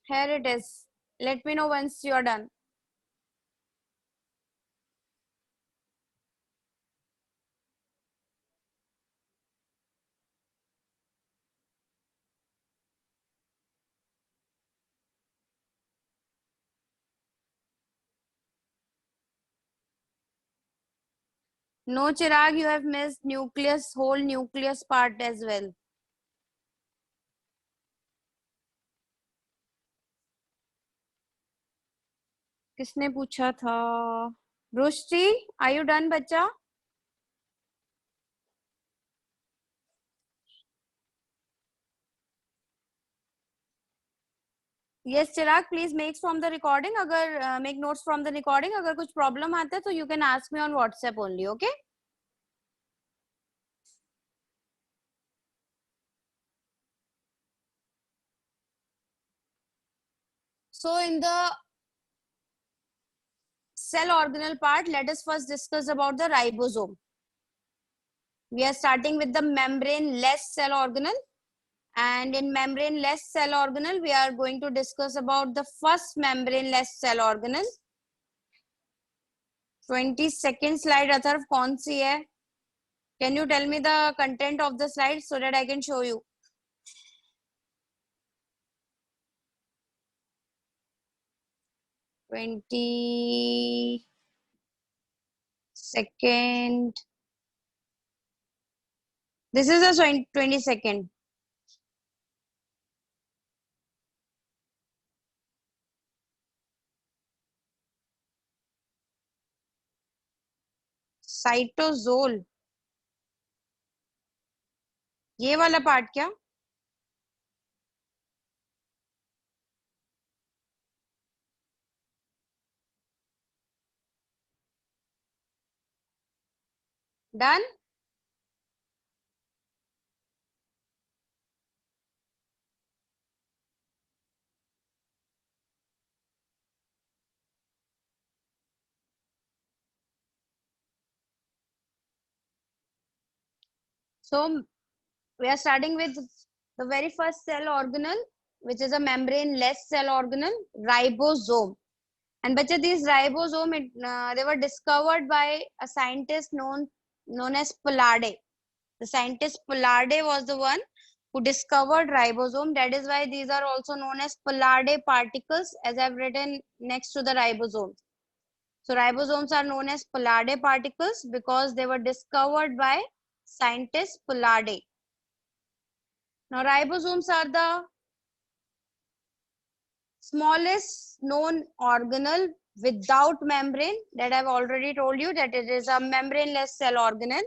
Here it is. Let me know once you are done. No, Chirag, you have missed nucleus, whole nucleus part as well. किसने पूछा था? रुष्टि, are you done, बच्चा? Yes, Chirag, please make from the recording. अगर make notes from the recording. अगर कुछ problem आता है तो you can ask me on WhatsApp only, okay? So in the cell organelle part, let us first discuss about the ribosome. We are starting with the membrane-less cell organelle. And in membrane-less cell organelle, we are going to discuss about the first membrane-less cell organelle. 22nd slide, Atharv, कौन सी है? Can you tell me the content of the slide so that I can show you? Second. This is a 22nd. Cytosol, ये वाला part क्या? Done? So we are starting with the very first cell organelle, which is a membrane-less cell organelle, ribosome. And bacha, these ribosome, they were discovered by a scientist known as Palade. The scientist Palade was the one who discovered ribosome. That is why these are also known as Palade particles, as I've written next to the ribosome. So ribosomes are known as Palade particles because they were discovered by scientist Palade. Now ribosomes are the smallest known organelle without membrane, that I've already told you that it is a membraneless cell organelle.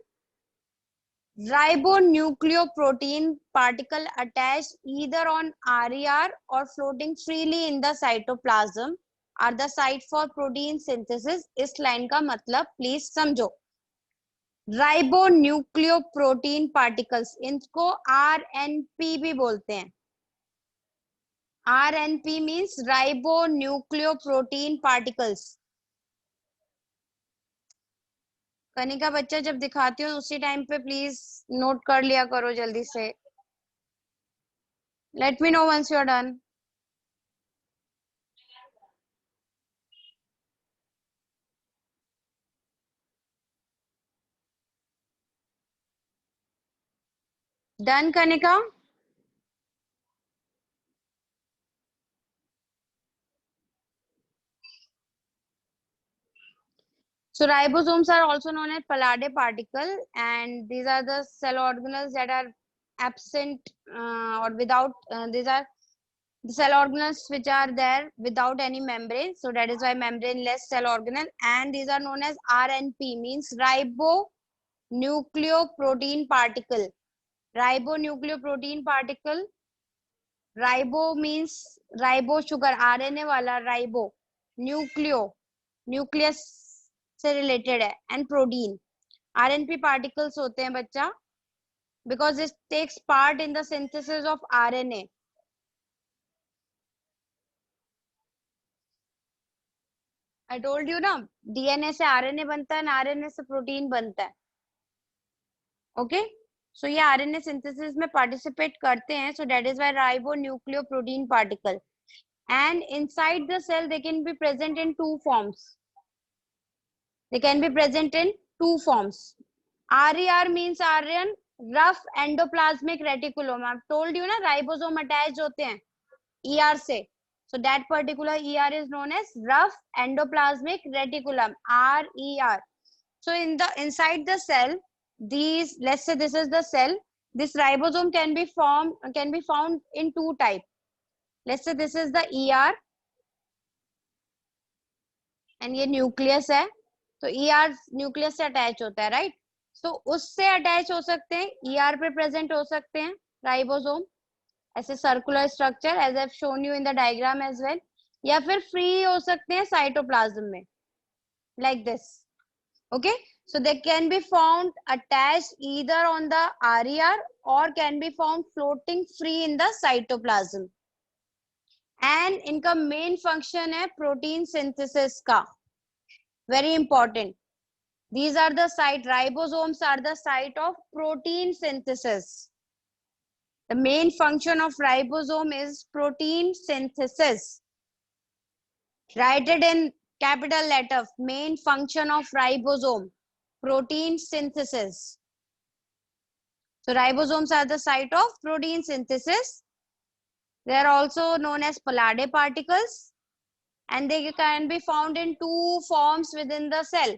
Ribonucleoprotein particle attached either on RER or floating freely in the cytoplasm are the site for protein synthesis. इस line का मतलब please समझो. Ribonucleoprotein particles, इनको RNP भी बोलते हैं. RNP means ribonucleoprotein particles. Kanika बच्चा, जब दिखाती हूँ उसी टाइम पे प्लीज नोट कर लिया करो जल्दी से. Let me know once you are done. Done, Kanika? So ribosomes are also known as Palade particle, and these are the cell organelles that are absent or without. These are The cell organelles which are there without any membrane, so that is why membraneless cell organelle, and these are known as RNP, means ribonucleoprotein particle. Ribonucleoprotein particle. Ribo means ribo sugar, RNA वाला ribo. Nucleo, nucleus से related है, and protein. RNP particles होते हैं बच्चा, because it takes part in the synthesis of RNA. I told you ना, DNA से RNA बनता है, RNA से प्रोटीन बनता है. Okay, so ये RNA synthesis में participate करते हैं, so that is why ribonucleoprotein particle. And inside the cell they can be present in two forms. They can be present in two forms. RER means RN, rough endoplasmic reticulum. I've told you ना, ribosome attached होते हैं ER से. So that particular ER is known as rough endoplasmic reticulum, RER. So inside the cell, these, let's say this is the cell, this ribosome can be found in two types. Let's say this is the ER and ये nucleus है, तो ER nucleus से attach होता है, right? So उससे attach हो सकते हैं, ER पे present हो सकते हैं ribosome, ऐसे circular structure as I've shown you in the diagram as well, या फिर free हो सकते हैं cytoplasm में, like this. Okay, so they can be found attached either on the RER or can be found floating free in the cytoplasm. And इनका main function है protein synthesis का, very important. These are the site, ribosomes are the site of protein synthesis. The main function of ribosome is protein synthesis. Write it in capital letter. Main function of ribosome, protein synthesis. So ribosomes are the site of protein synthesis. They are also known as Palade particles, and they can be found in two forms within the cell.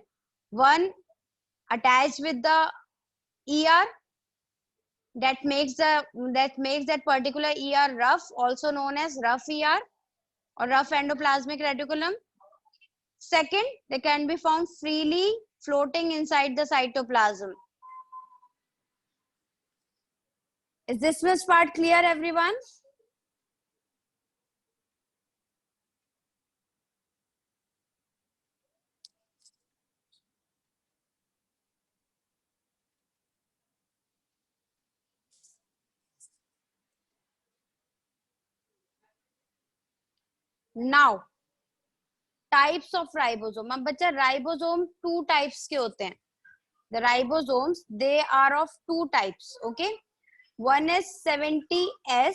One attached with the ER, that makes that particular ER rough, also known as rough ER or rough endoplasmic reticulum. Second, they can be found freely floating inside the cytoplasm. Is this first part clear, everyone? Now, types of ribosome. अब बच्चा ribosome two types के होते हैं. The ribosomes, they are of two types. Okay, one is 70S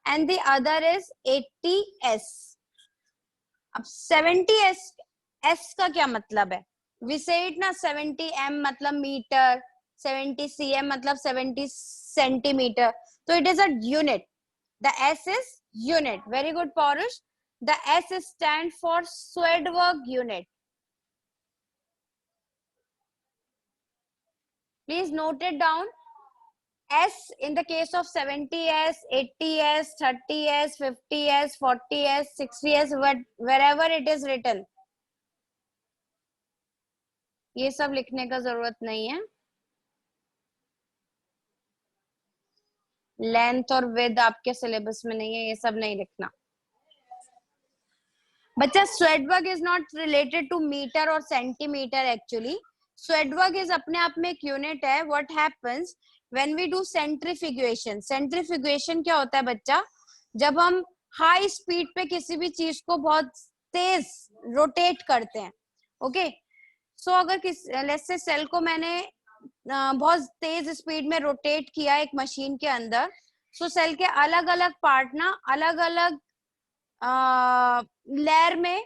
and the other is 80S. अब 70S का क्या मतलब है? We say it ना, 70M मतलब मीटर, 70cm मतलब 70 centimeter. So it is a unit. The S is unit. Very good, Paurush. The S stands for Swedberg unit. Please note it down. S in the case of 70S, 80S, 30S, 50S, 40S, 60S, wherever it is written. ये सब लिखने का जरूरत नहीं है. Length और width आपके syllabus में नहीं है, ये सब नहीं लिखना. बच्चा Swedberg is not related to meter or centimeter actually. Swedberg is अपने आप में एक यूनिट है. What happens when we do centrifugation? Centrifugation क्या होता है बच्चा? जब हम हाई स्पीड पे किसी भी चीज को बहुत तेज रोटेट करते हैं. ओके, सो अगर लेट्स से सेल को मैंने बहुत तेज स्पीड में रोटेट किया एक मशीन के अंदर, सो सेल के अलग अलग पार्ट ना अलग अलग लेयर में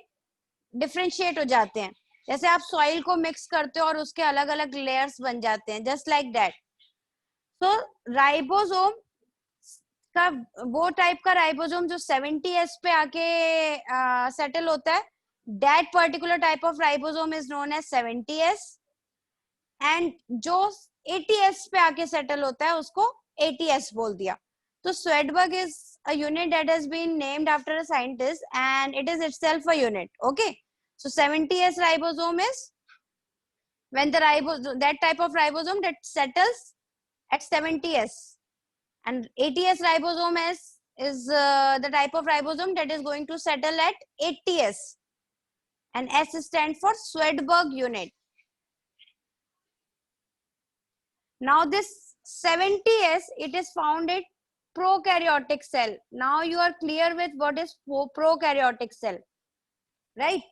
डिफरेंशिएट हो जाते हैं. जैसे आप सॉइल को मिक्स करते हो और उसके अलग अलग लेयर्स बन जाते हैं, just like that. So ribosome का वो टाइप का राइबोसोम जो 70S पे आके सेटल होता है, that particular type of ribosome is known as 70S, and जो 80S पे आके सेटल होता है उसको 80S बोल दिया. So Swedberg is a unit that has been named after a scientist and it is itself a unit. Okay. So 70S ribosome is when the that type of ribosome that settles at 70S, and 80S ribosome is the type of ribosome that is going to settle at 80S, and S stands for Swedberg unit. Now this 70S, it is found in prokaryotic cell. Now you are clear with what is prokaryotic cell, right?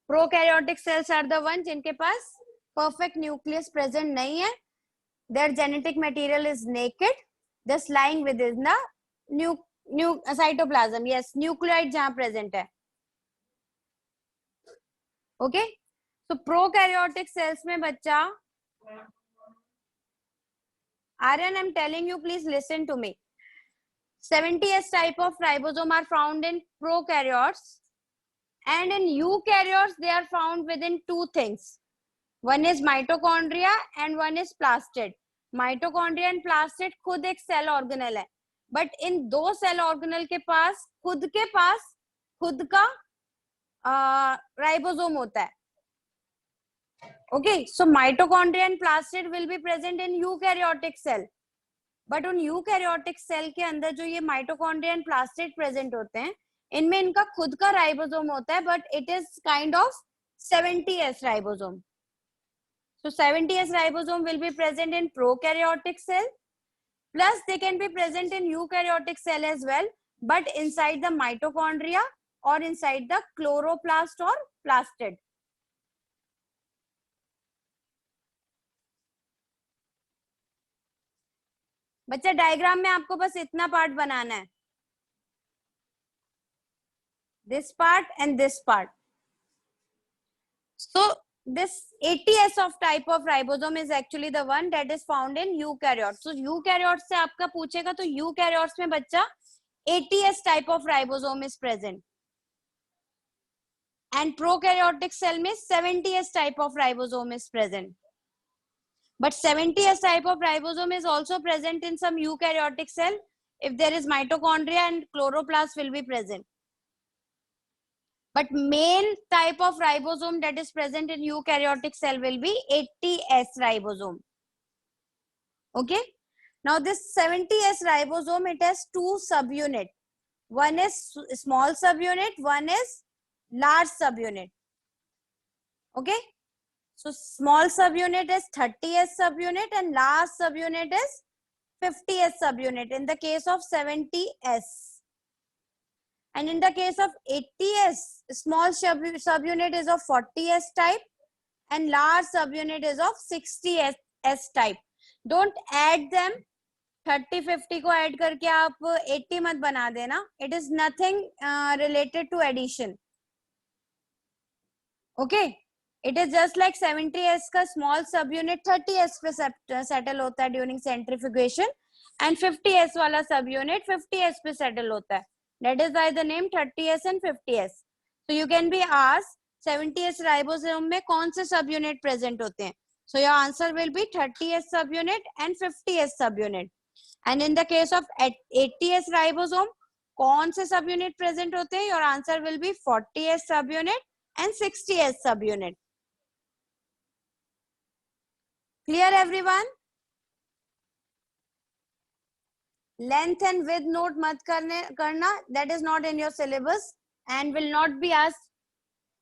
Prokaryotic cells are the ones जिनके पास perfect nucleus present नहीं है. Their genetic material is naked, just lying within the cytoplasm. Yes, nucleoid जहाँ present है. Okay. So prokaryotic cells में बच्चा, Aryan, I'm telling you, please listen to me. 70S type of ribosome are found in prokaryotes, and in eukaryotes they are found within two things. One is mitochondria and one is plastid. Mitochondria and plastid खुद एक cell organelle है, but इन दो cell organelle के पास खुद का ribosome होता है. Okay, so mitochondria and plastid will be present in eukaryotic cell. But उन यूकैरियोटिक सेल के अंदर जो ये माइटोकॉन्ड्रिया एंड प्लास्टिड प्रेजेंट होते हैं, इनमें इनका खुद का राइबोसोम होता है, but it is kind of 70S ribosome. So 70S ribosome will be present in prokaryotic cell, plus they can be present in eukaryotic cell as well, but inside the mitochondria or inside the chloroplast or plastid. बच्चा diagram में आपको बस इतना part बनाना है, this part and this part. So this 80S of type of ribosome is actually the one that is found in eukaryotes. So eukaryotes से आपका पूछेगा तो eukaryotes में बच्चा 80S type of ribosome is present, and prokaryotic cell में 70S type of ribosome is present. But 70S type of ribosome is also present in some eukaryotic cell. If there is mitochondria and chloroplast will be present. But main type of ribosome that is present in eukaryotic cell will be 80S ribosome. Okay. Now this 70S ribosome, it has two subunit. One is small subunit, one is large subunit. Okay. So small subunit is 30S subunit and large subunit is 50S subunit in the case of 70S. And in the case of 80S, small subunit is of 40S type and large subunit is of 60S type. Don't add them. 30-50 को add करके आप 80 मत बना देना. It is nothing related to addition. Okay. It is just like 70S का small subunit 30S पे settle होता है during centrifugation, and 50S वाला subunit 50S पे settle होता है. That is why the name 30S and 50S. So you can be asked 70S ribosome में कौन से subunit present होते हैं. So your answer will be 30S subunit and 50S subunit. And in the case of 80S ribosome, कौन से subunit present होते हैं? Your answer will be 40S subunit and 60S subunit. Clear everyone? Length and width note मत करना. That is not in your syllabus and will not be asked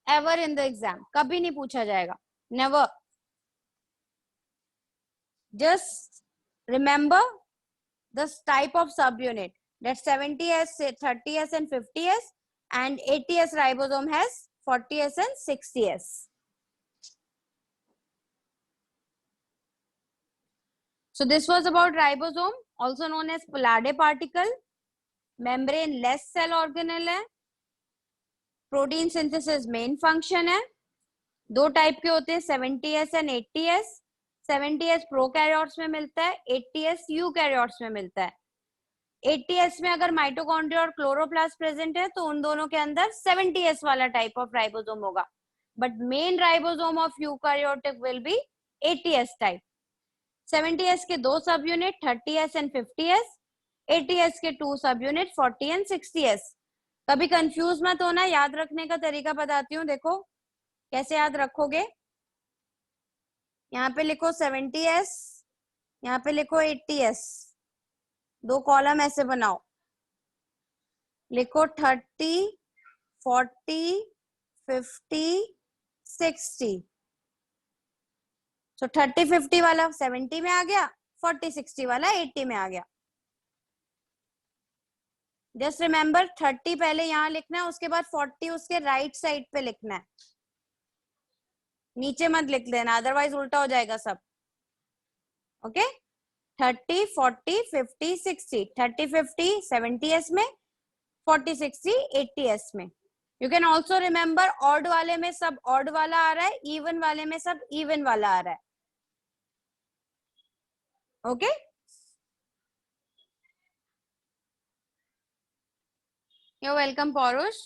ever in the exam. कभी नहीं पूछा जाएगा. Never. Just remember this type of subunit. That 70S, 30S and 50S, and 80S ribosome has 40S and 60S. So this was about ribosome, also known as Pallade particle. Membrane less cell organelle है. Protein synthesis main function है. दो type के होते हैं 70S and 80S. 70S prokaryotes में मिलता है, 80S eukaryotes में मिलता है. 80S में अगर माइटोकॉन्ड्रिया और क्लोरोप्लास्ट प्रेजेंट है तो उन दोनों के अंदर 70S वाला टाइप ऑफ राइबोसोम होगा. But main ribosome of eukaryotic will be 80S type. 70S के दो सब unit 30S and 50S. 80s के 2 सब यूनिट 40 एंड 60s। कभी कंफ्यूज मत होना, याद रखने का तरीका बताती हूँ, देखो कैसे याद रखोगे। यहाँ पे लिखो 70s, यहाँ पे लिखो 80s, 2 कॉलम ऐसे बनाओ, लिखो 30, 40, 50, 60। तो 30, 50 वाला 70 में आ गया, 40, 60 वाला 80 में आ गया। जस्ट रिमेम्बर 30 पहले यहाँ लिखना है, उसके बाद 40 उसके राइट साइड पे लिखना है, नीचे मत लिख देना, अदरवाइज उल्टा हो जाएगा सब। ओके, 30, 40, 50, 60, 30, 50, 70s में, 40, 60, 80s में। You can also remember odd वाले में सब ऑड वाला आ रहा है, इवन वाले में सब इवन वाला आ रहा है। Okay, you're welcome, Parush.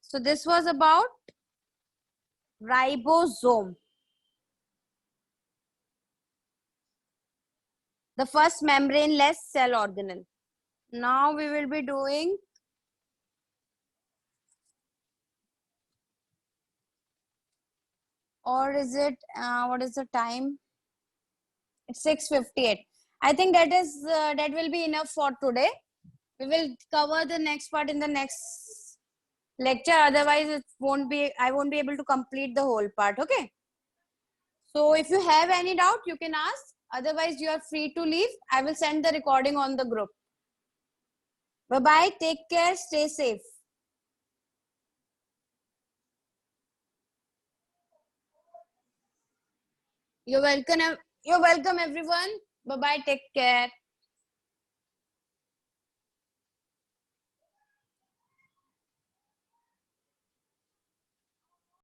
So this was about ribosome, the first membraneless cell organelle. Now we will be doing or is it what is the time? It's 6:58. I think that will be enough for today. We will cover the next part in the next lecture, otherwise it won't be, I won't be able to complete the whole part. Okay, so if you have any doubt you can ask, otherwise you are free to leave. I will send the recording on the group. Bye bye, take care, stay safe. You're welcome everyone. Bye bye, take care.